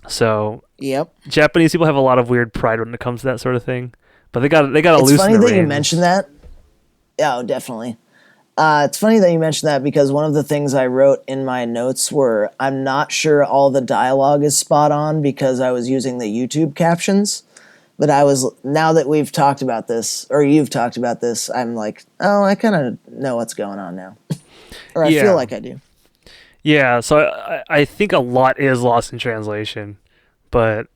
So, yep. Japanese people have a lot of weird pride when it comes to that sort of thing. But they got to loosen the reins. It's funny that you mentioned that. Yeah, definitely. It's funny that you mentioned that because one of the things I wrote in my notes were I'm not sure all the dialogue is spot on because I was using the YouTube captions. But now that we've talked about this, or you've talked about this, I'm like, oh, I kind of know what's going on now. Or I feel like I do. Yeah, so I think a lot is lost in translation. But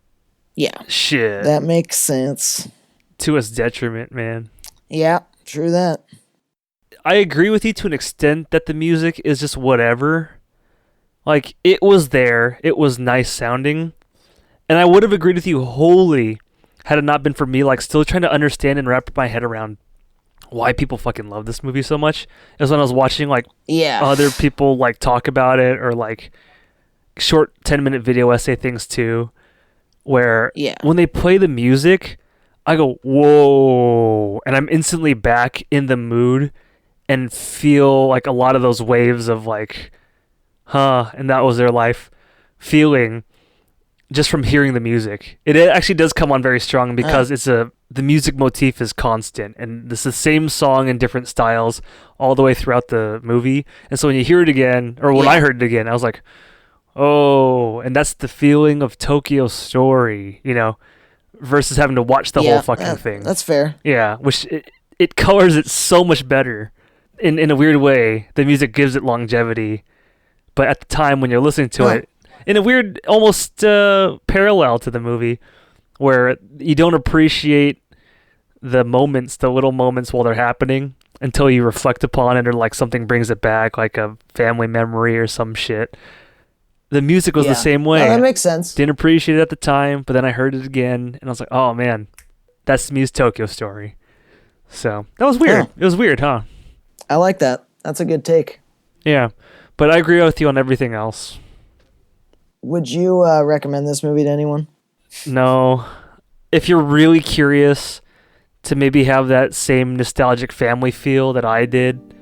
yeah, shit. That makes sense. To its detriment, man. Yeah, true that. I agree with you to an extent that the music is just whatever. Like, it was there. It was nice sounding. And I would have agreed with you wholly had it not been for me, like, still trying to understand and wrap my head around why people fucking love this movie so much. It was when I was watching, like, other people, like, talk about it or, like, short 10-minute video essay things, too, where when they play the music, I go, whoa, and I'm instantly back in the mood and feel like a lot of those waves of like, and that was their life feeling just from hearing the music. It actually does come on very strong because the music motif is constant and it's the same song in different styles all the way throughout the movie. And so when you hear it again, or when I heard it again, I was like, oh, and that's the feeling of Tokyo Story, versus having to watch the whole fucking thing. That's fair. Yeah, which it colors it so much better. In a weird way, the music gives it longevity. But at the time when you're listening to it, in a weird, almost parallel to the movie, where you don't appreciate the little moments while they're happening until you reflect upon it or like something brings it back, like a family memory or some shit. The music was the same way. No, that makes sense. Didn't appreciate it at the time, but then I heard it again, and I was like, oh, man, that's Mew's Tokyo Story. So, that was weird. It was weird, huh? I like that. That's a good take. Yeah, but I agree with you on everything else. Would you recommend this movie to anyone? No, if you're really curious to maybe have that same nostalgic family feel that I did,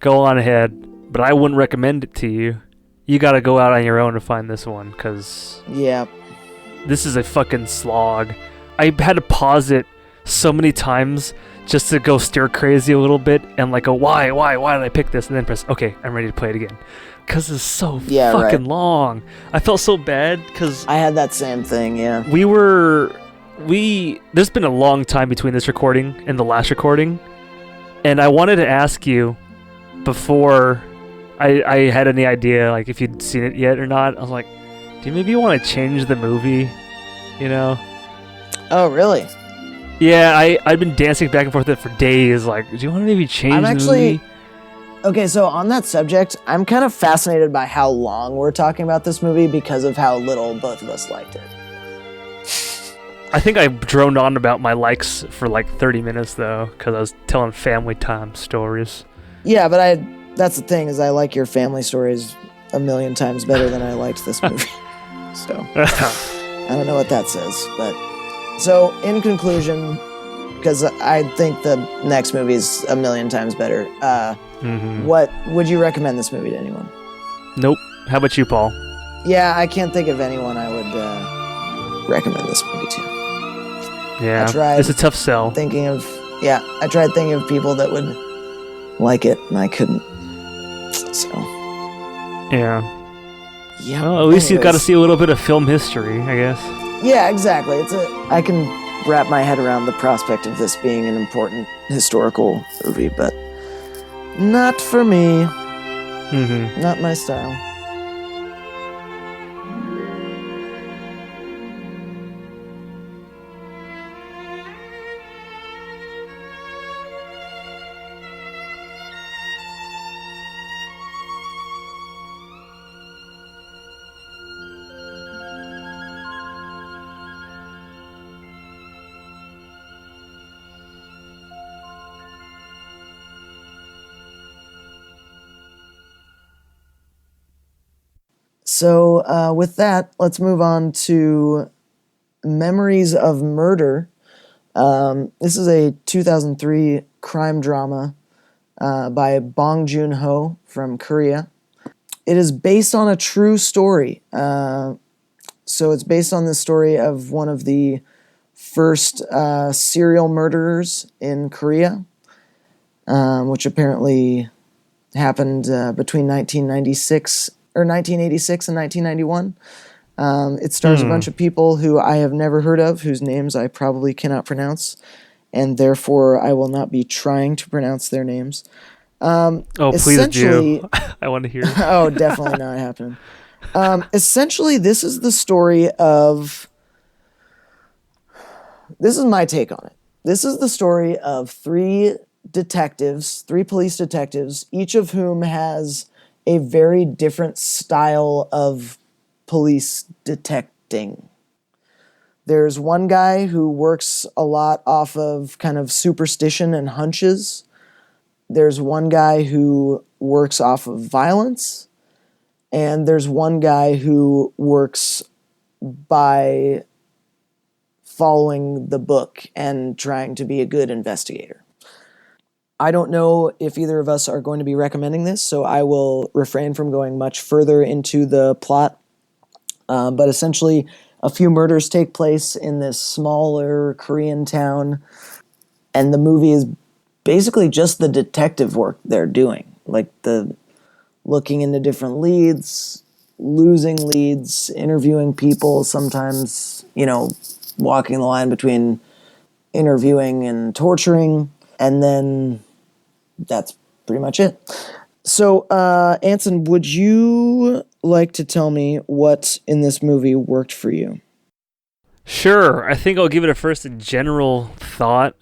go on ahead. But I wouldn't recommend it to you. You gotta go out on your own to find this one, because Yeah. this is a fucking slog. I had to pause it so many times just to go stir crazy a little bit and like go, why did I pick this? And then press, okay, I'm ready to play it again. Because it's so fucking long. I felt so bad because I had that same thing, yeah. There's been a long time between this recording and the last recording, and I wanted to ask you before I had any idea like if you'd seen it yet or not. I was like, do you maybe want to change the movie? You know? Oh, really? Yeah, I've been dancing back and forth with it for days. Like, do you want to maybe change the movie? Okay, so on that subject, I'm kind of fascinated by how long we're talking about this movie because of how little both of us liked it. I think I droned on about my likes for like 30 minutes though, because I was telling family time stories. Yeah, but that's the thing, is I like your family stories a million times better than I liked this movie. So, I don't know what that says, but... So, in conclusion, because I think the next movie is a million times better, what would you recommend this movie to anyone? Nope. How about you, Paul? Yeah, I can't think of anyone I would recommend this movie to. Yeah, I tried it's a tough sell. I tried thinking of people that would like it, and I couldn't. So. Yeah. Yeah. Well, at least you've got to see a little bit of film history, I guess. Yeah, exactly. I can wrap my head around the prospect of this being an important historical movie, but not for me. Not my style. So with that, let's move on to Memories of Murder. This is a 2003 crime drama by Bong Joon-ho from Korea. It is based on a true story. So it's based on the story of one of the first serial murderers in Korea, which apparently happened between 1986 and 1991. It stars a bunch of people who I have never heard of, whose names I probably cannot pronounce, and therefore I will not be trying to pronounce their names. Please do. I want to hear. Oh, definitely not happening. Essentially, this is the story of... This is my take on it. This is the story of three police detectives, each of whom has a very different style of police detecting. There's one guy who works a lot off of kind of superstition and hunches. There's one guy who works off of violence. And there's one guy who works by following the book and trying to be a good investigator. I don't know if either of us are going to be recommending this, so I will refrain from going much further into the plot. But essentially, a few murders take place in this smaller Korean town, and the movie is basically just the detective work they're doing. Like the looking into different leads, losing leads, interviewing people, sometimes, walking the line between interviewing and torturing, and then that's pretty much it. So, Anson, would you like to tell me what in this movie worked for you? Sure. I think I'll give it a general thought.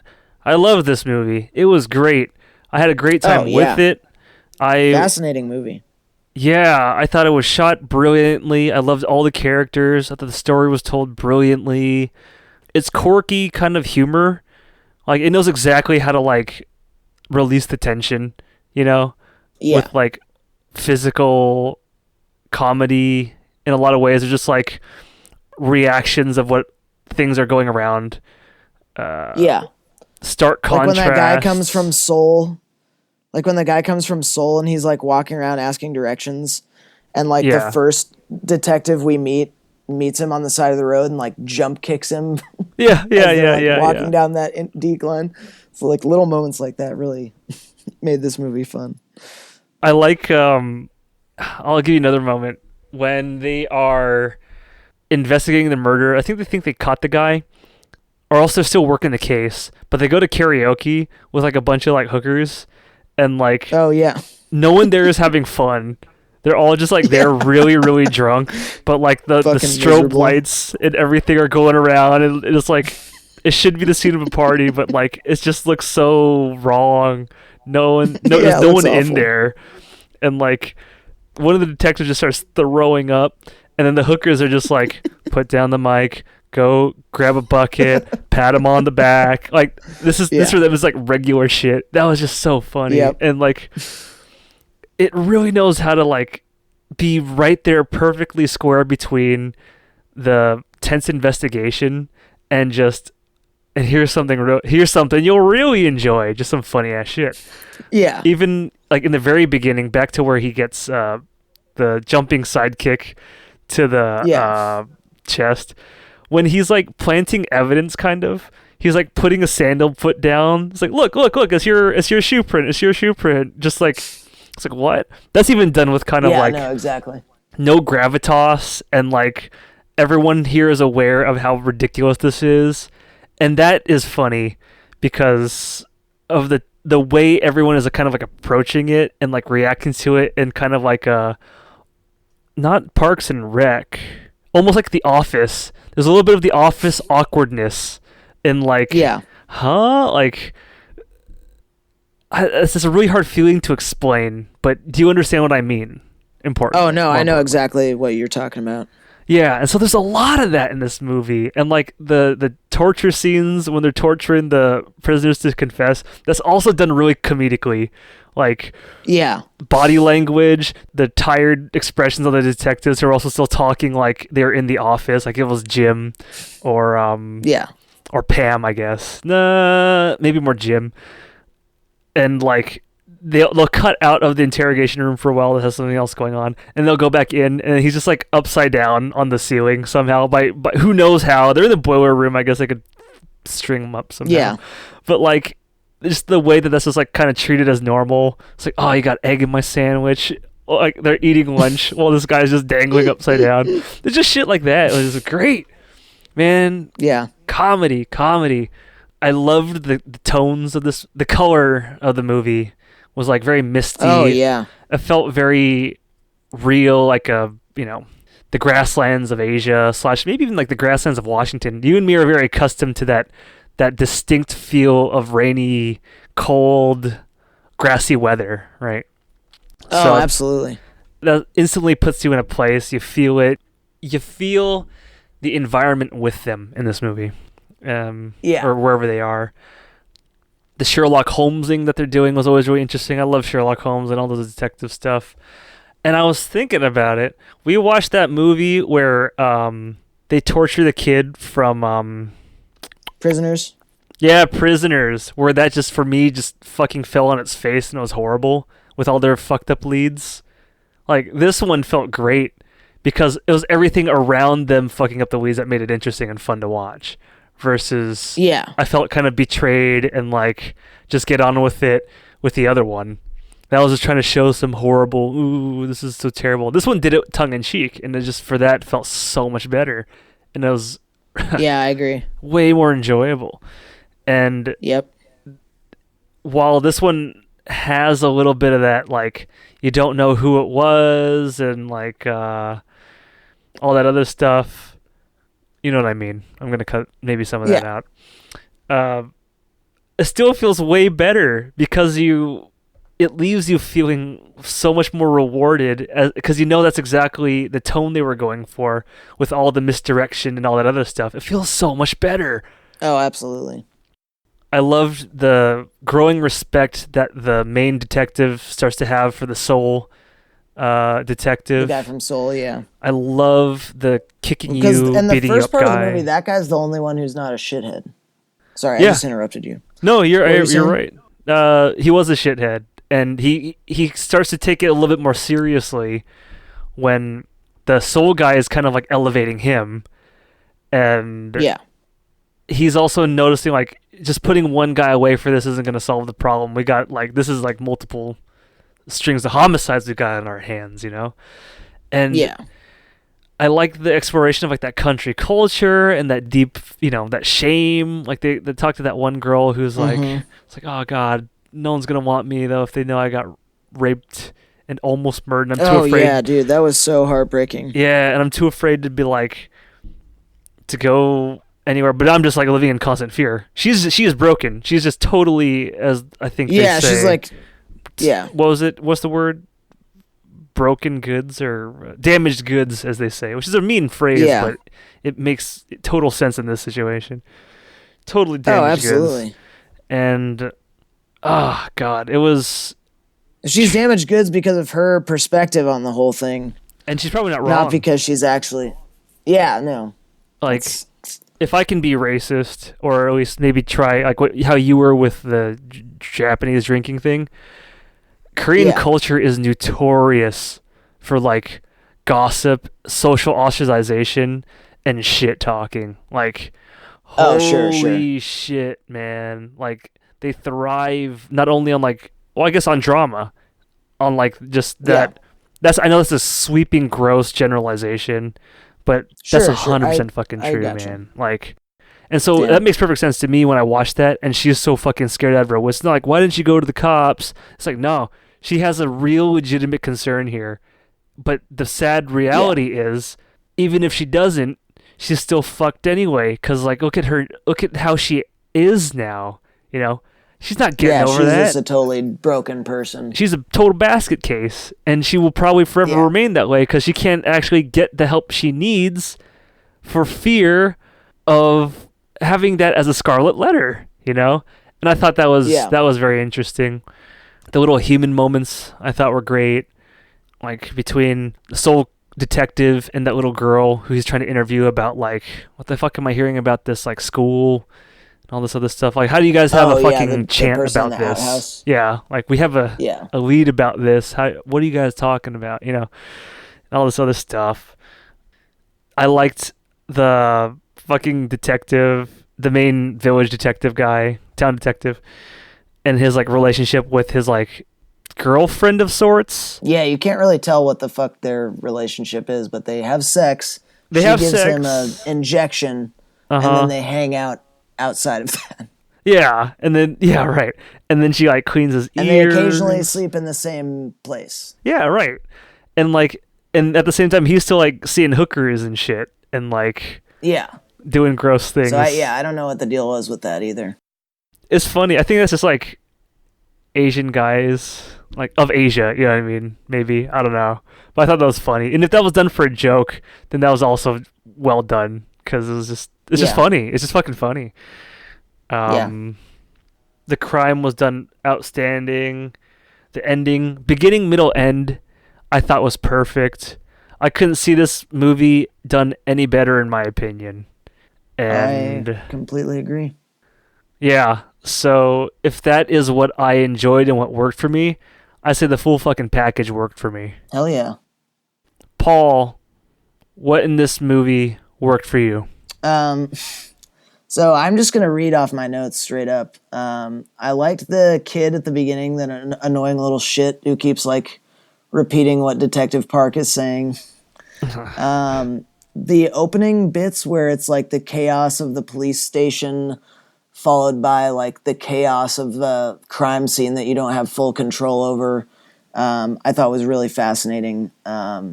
I love this movie. It was great. I had a great time with it. Fascinating movie. Yeah, I thought it was shot brilliantly. I loved all the characters. I thought the story was told brilliantly. It's quirky kind of humor. Like, it knows exactly how to, release the tension, Yeah. with like physical comedy in a lot of ways. They're just like reactions of what things are going around. Yeah. Stark contrast. Like when that guy comes from Seoul. Like when the guy comes from Seoul and he's like walking around asking directions, and like the first detective we meets him on the side of the road and like jump kicks him. Walking down that decline. So like little moments like that really made this movie fun. I like. I'll give you another moment when they are investigating the murder. I think they caught the guy, or else they're still working the case. But they go to karaoke with like a bunch of like hookers, and like no one there is having fun. They're all just like they're really really drunk, but like the strobe miserable. lights and everything are going around, and it's like it should be the scene of a party, but like it just looks so wrong. There's no one in there, and like one of the detectives just starts throwing up, and then the hookers are just like put down the mic, go grab a bucket, pat him on the back. Like this for them is like regular shit. That was just so funny, and like it really knows how to like be right there, perfectly square between the tense investigation and just. And here's something you'll really enjoy. Just some funny ass shit. Yeah. Even like in the very beginning, back to where he gets the jumping sidekick to the chest. When he's like planting evidence, kind of, he's like putting a sandal foot down. It's like, look, it's your shoe print. It's your shoe print. Just like it's like what? That's even done with kind of like no, exactly. No gravitas, and like everyone here is aware of how ridiculous this is. And that is funny because of the way everyone is kind of like approaching it and like reacting to it, and kind of like not Parks and Rec, almost like The Office. There's a little bit of The Office awkwardness in like, like it's just a really hard feeling to explain. But do you understand what I mean? Important. Oh no, I know exactly what you're talking about. Yeah, and so there's a lot of that in this movie, and like the torture scenes when they're torturing the prisoners to confess, that's also done really comedically. Like body language, the tired expressions of the detectives who are also still talking like they're in the office, like it was Jim or or Pam, I guess. Nah, maybe more Jim. And like they'll cut out of the interrogation room for a while that has something else going on, and they'll go back in, and he's just like upside down on the ceiling somehow by who knows how. They're in the boiler room. I guess they could string him up somehow. But like just the way that that's just like kind of treated as normal. It's like, oh, you got egg in my sandwich. Like they're eating lunch while this guy's just dangling upside down. There's just shit like that. It was great, man. Comedy. I loved the tones of this. The color of the movie was like very misty. Oh yeah. It felt very real, like the grasslands of Asia / maybe even like the grasslands of Washington. You and me are very accustomed to that distinct feel of rainy, cold, grassy weather, right? Oh, so absolutely. That instantly puts you in a place. You feel it. You feel the environment with them in this movie, or wherever they are. The Sherlock Holmesing that they're doing was always really interesting. I love Sherlock Holmes and all the detective stuff. And I was thinking about it. We watched that movie where they torture the kid from Prisoners. Yeah, Prisoners. Where that just for me just fucking fell on its face and it was horrible with all their fucked up leads. Like this one felt great because it was everything around them fucking up the leads that made it interesting and fun to watch. Versus I felt kind of betrayed and like just get on with it with the other one. That was just trying to show some horrible, ooh, this is so terrible. This one did it tongue in cheek, and it just for that felt so much better. And it was I agree. Way more enjoyable. And while this one has a little bit of that, like you don't know who it was and like all that other stuff. You know what I mean? I'm going to cut maybe some of that out. It still feels way better because it leaves you feeling so much more rewarded because you know that's exactly the tone they were going for with all the misdirection and all that other stuff. It feels so much better. Oh, absolutely. I loved the growing respect that the main detective starts to have for the Seoul detective. The guy from Seoul, yeah. I love the kicking you, in the beating you first up part guy. of the movie, that guy's the only one who's not a shithead. Sorry, Yeah. I just interrupted you. No, you're What were you right. He was a shithead, and he starts to take it a little bit more seriously when the Seoul guy is kind of like elevating him, and Yeah. he's also noticing like just putting one guy away for this isn't going to solve the problem. We got like this is like multiple strings of homicides we got in our hands, you know? And Yeah. I like the exploration of like that country culture and that deep, you know, that shame. Like they talk to that one girl who's like, it's like, oh God, no one's going to want me though if they know I got raped and almost murdered. I'm too afraid. Yeah, dude, that was so heartbreaking. Yeah, and I'm too afraid to be like, to go anywhere, but I'm just like living in constant fear. She is broken. She's just totally, as I think they say. She's like, yeah. What was it? What's the word? Broken goods or damaged goods, as they say, which is a mean phrase, but it makes total sense in this situation. Totally damaged absolutely. goods. And, oh, God, it was... She's damaged goods because of her perspective on the whole thing. And she's probably not wrong. Not because she's actually... Yeah, no. Like, if I can be racist, or at least maybe try, like how you were with the Japanese drinking thing, Korean culture is notorious for, like, gossip, social ostracization, and shit talking. Like, holy shit, man. Like, they thrive not only on, like, well, I guess on drama, on, like, just that. That's, I know that's a sweeping, gross generalization, but that's 100% fucking true, man. Like, and so that makes perfect sense to me when I watched that, and she's so fucking scared out of her wits. It's not like, why didn't you go to the cops? It's like, no, she has a real legitimate concern here. But the sad reality is, even if she doesn't, she's still fucked anyway. Because, like, look at how she is now, you know? She's not getting over that. Yeah, she's just a totally broken person. She's a total basket case, and she will probably forever remain that way because she can't actually get the help she needs for fear of having that as a scarlet letter, you know? And I thought that was very interesting. The little human moments I thought were great, like between the Seoul detective and that little girl who he's trying to interview about, like, what the fuck am I hearing about this, like, school and all this other stuff. Like, how do you guys have a fucking chant about this? Outhouse. Yeah, like we have a lead about this. What are you guys talking about? You know, and all this other stuff. I liked the fucking detective, the main village detective guy, town detective, and his like relationship with his like girlfriend of sorts. Yeah, you can't really tell what the fuck their relationship is, but they have sex. She gives him an injection, and then they hang out outside of that. Yeah, and then right, and then she like cleans his ears, and they occasionally sleep in the same place. Yeah, right, and like, and at the same time, he's still like seeing hookers and shit, and like, doing gross things. So I don't know what the deal was with that either. It's funny. I think that's just like Asian guys, like of Asia. You know what I mean? Maybe, I don't know, but I thought that was funny. And if that was done for a joke, then that was also well done because it's just funny. It's just fucking funny. The crime was done outstanding. The ending, beginning, middle, end, I thought was perfect. I couldn't see this movie done any better in my opinion. And I completely agree. Yeah, so if that is what I enjoyed and what worked for me, I say the full fucking package worked for me. Hell yeah. Paul, what in this movie worked for you? So I'm just going to read off my notes straight up. I liked the kid at the beginning, that annoying little shit who keeps like repeating what Detective Park is saying. The opening bits where it's like the chaos of the police station followed by like the chaos of the crime scene that you don't have full control over, I thought was really fascinating. I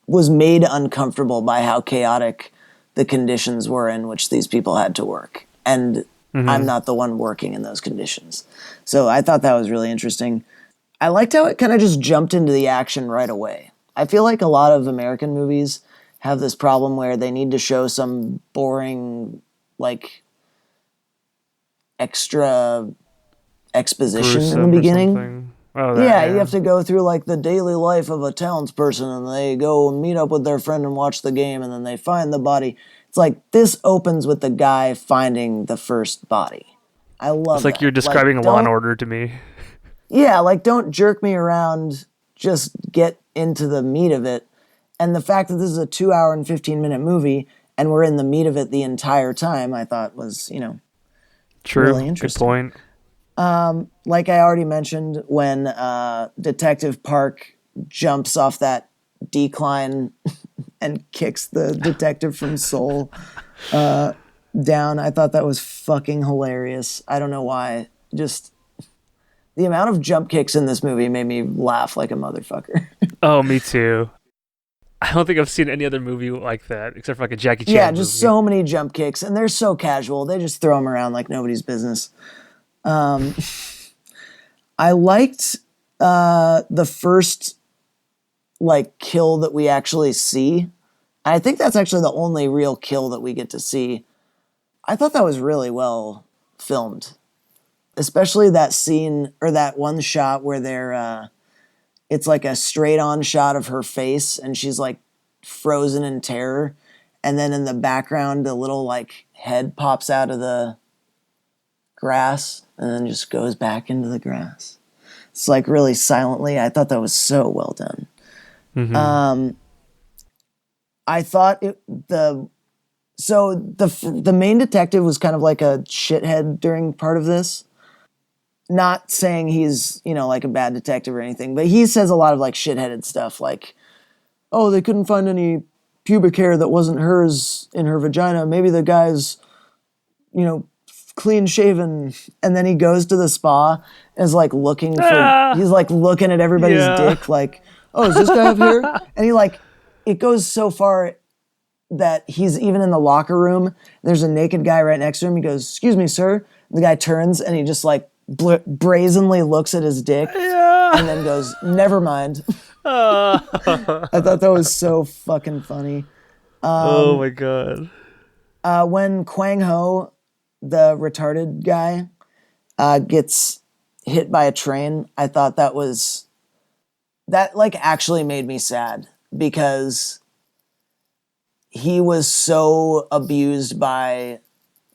was made uncomfortable by how chaotic the conditions were in which these people had to work. And I'm not the one working in those conditions. So I thought that was really interesting. I liked how it kind of just jumped into the action right away. I feel like a lot of American movies have this problem where they need to show some boring, like, extra exposition in Gruesome the or beginning. something. Oh, that, Yeah, you have to go through like the daily life of a townsperson, and they go meet up with their friend and watch the game, and then they find the body. It's like this opens with the guy finding the first body. I love It's like that. you're describing Law and don't- Order to me. Yeah, like don't jerk me around. Just get into the meat of it. And the fact that this is a 2 hour and 15-minute movie, and we're in the meat of it the entire time, I thought was, True. really Good interesting. point. Like I already mentioned, when Detective Park jumps off that decline and kicks the detective from Seoul down, I thought that was fucking hilarious. I don't know why. Just the amount of jump kicks in this movie made me laugh like a motherfucker. Oh, me too. I don't think I've seen any other movie like that except for like a Jackie Chan Yeah, just movie. so many jump kicks, and they're so casual. They just throw them around like nobody's business. I liked the first kill that we actually see. I think that's actually the only real kill that we get to see. I thought that was really well filmed, especially that scene or that one shot where they're. It's like a straight on shot of her face, and she's like frozen in terror, and then in the background, a little head pops out of the grass and then just goes back into the grass. It's like really silently. I thought that was so well done. Mm-hmm. I thought the main detective was kind of like a shithead during part of this. Not saying he's, like a bad detective or anything, but he says a lot of shitheaded stuff like, oh, they couldn't find any pubic hair that wasn't hers in her vagina. Maybe the guy's, clean shaven. And then he goes to the spa and is looking for, he's looking at everybody's dick like, oh, does this guy have hair? And he it goes so far that he's even in the locker room. There's a naked guy right next to him. He goes, excuse me, sir. The guy turns and he just brazenly looks at his dick and then goes, never mind. I thought that was so fucking funny. Oh my god. When Kwang Ho, the retarded guy, gets hit by a train, I thought that actually made me sad because he was so abused by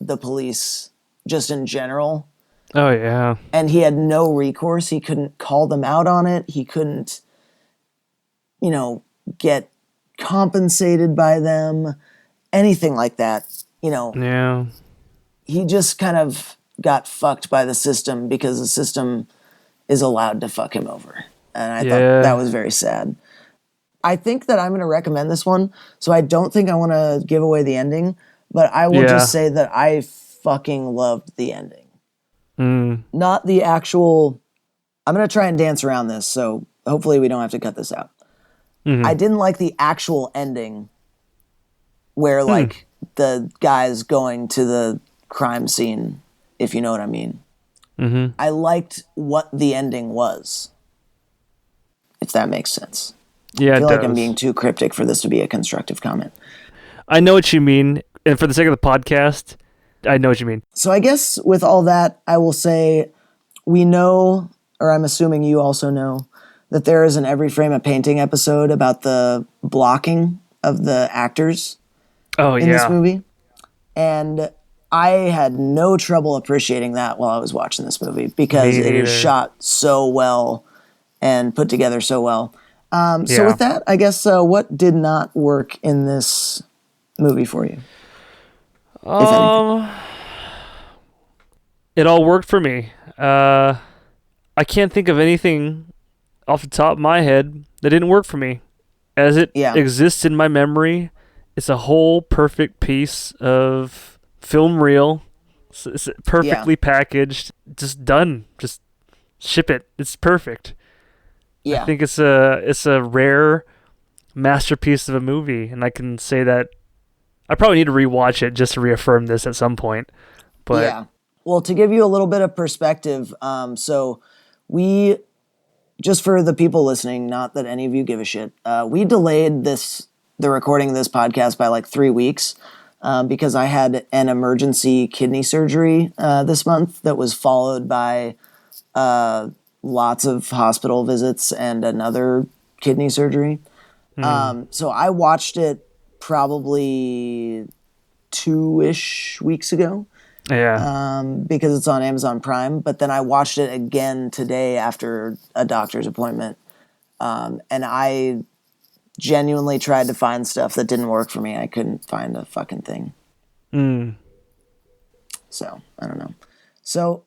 the police just in general. Oh yeah. And he had no recourse. He couldn't call them out on it. He couldn't, get compensated by them, anything like that. Yeah. He just kind of got fucked by the system because the system is allowed to fuck him over. And I thought that was very sad. I think that I'm going to recommend this one, so I don't think I want to give away the ending, but I will just say that I fucking loved the ending. Not the actual... I'm going to try and dance around this, so hopefully we don't have to cut this out. Mm-hmm. I didn't like the actual ending where, the guy's going to the crime scene, if you know what I mean. Mm-hmm. I liked what the ending was, if that makes sense. Yeah, I feel it like does. I'm being too cryptic for this to be a constructive comment. I know what you mean, and for the sake of the podcast, I know what you mean. So I guess with all that, I will say we know, or I'm assuming you also know, that there is an Every Frame a Painting episode about the blocking of the actors in this movie. And I had no trouble appreciating that while I was watching this movie because it is shot so well and put together so well. So with that, I guess what did not work in this movie for you? If anything. It all worked for me. I can't think of anything off the top of my head that didn't work for me. As it exists in my memory, it's a whole perfect piece of film reel. It's perfectly packaged, just done. Just ship it. It's perfect. Yeah. I think it's a rare masterpiece of a movie, and I can say that I probably need to rewatch it just to reaffirm this at some point. But yeah. Well, to give you a little bit of perspective, so we, just for the people listening, not that any of you give a shit, we delayed the recording of this podcast by 3 weeks because I had an emergency kidney surgery this month that was followed by lots of hospital visits and another kidney surgery. So I watched it probably 2-ish weeks ago. Yeah. Because it's on Amazon Prime. But then I watched it again today after a doctor's appointment. And I genuinely tried to find stuff that didn't work for me. I couldn't find a fucking thing. So, I don't know. So,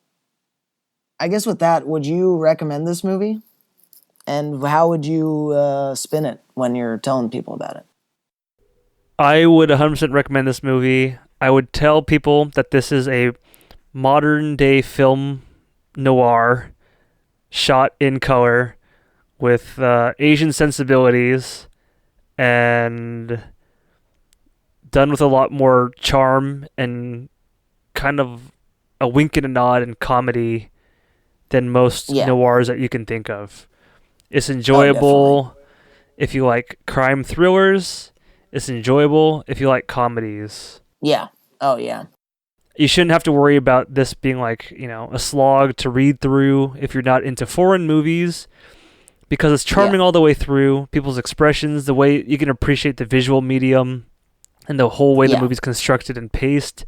I guess with that, would you recommend this movie? And how would you spin it when you're telling people about it? I would 100% recommend this movie. I would tell people that this is a modern day film noir shot in color with Asian sensibilities and done with a lot more charm and kind of a wink and a nod and comedy than most noirs that you can think of. It's enjoyable if you like crime thrillers. It's enjoyable if you like comedies. Yeah. Oh, yeah. You shouldn't have to worry about this being like, a slog to read through if you're not into foreign movies, because it's charming all the way through. People's expressions, the way you can appreciate the visual medium and the whole way the movie's constructed and paced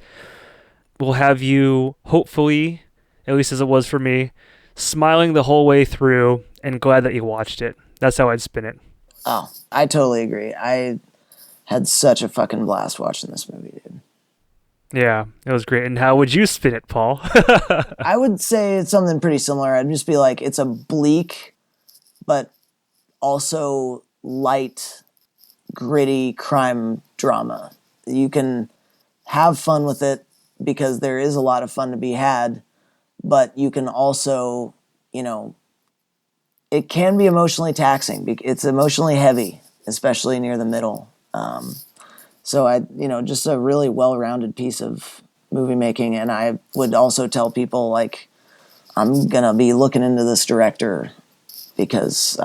will have you, hopefully, at least as it was for me, smiling the whole way through and glad that you watched it. That's how I'd spin it. Oh, I totally agree. I had such a fucking blast watching this movie, dude. Yeah, it was great. And how would you spin it, Paul? I would say it's something pretty similar. I'd just be like, it's a bleak, but also light, gritty crime drama. You can have fun with it because there is a lot of fun to be had, but you can also, it can be emotionally taxing. It's emotionally heavy, especially near the middle. So just a really well-rounded piece of movie making. And I would also tell people, like, I'm going to be looking into this director because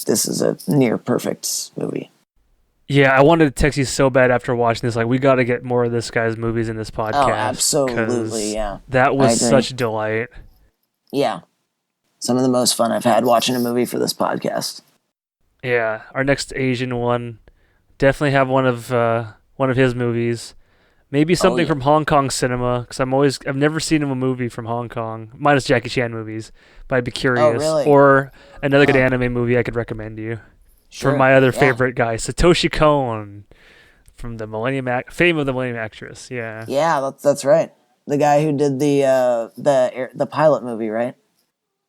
this is a near perfect movie. Yeah, I wanted to text you so bad after watching this. Like, we got to get more of this guy's movies in this podcast. Oh, absolutely, yeah. That was such a delight. Yeah. Some of the most fun I've had watching a movie for this podcast. Yeah, our next Asian one, definitely have one of his movies. Maybe something from Hong Kong cinema, because I've never seen a movie from Hong Kong, minus Jackie Chan movies, but I'd be curious. Oh, really? Or another good anime movie I could recommend you. Sure. For my other favorite guy, Satoshi Kon, from the Fame of the Millennium Actress. Yeah. Yeah, that's right. The guy who did the pilot movie, right?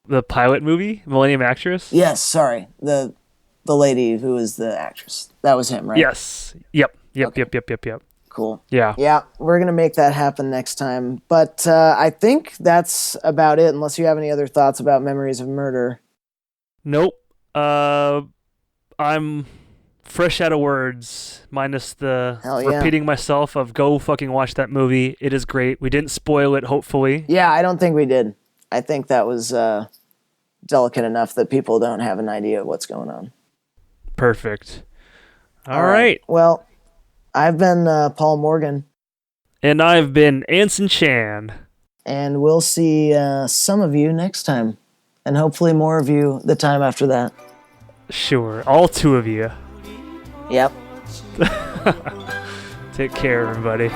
The pilot movie, Millennium Actress. Yes, sorry. The lady who is the actress. That was him, right? Yes. Yep. Okay. Yep. Cool. Yeah. Yeah, we're going to make that happen next time. But I think that's about it, unless you have any other thoughts about Memories of Murder. Nope. I'm fresh out of words, minus the repeating myself of go fucking watch that movie. It is great. We didn't spoil it, hopefully. Yeah, I don't think we did. I think that was delicate enough that people don't have an idea of what's going on. Perfect. All right. Well, I've been Paul Morgan. And I've been Anson Chan. And we'll see some of you next time. And hopefully more of you the time after that. Sure. All two of you. Yep. Take care, everybody.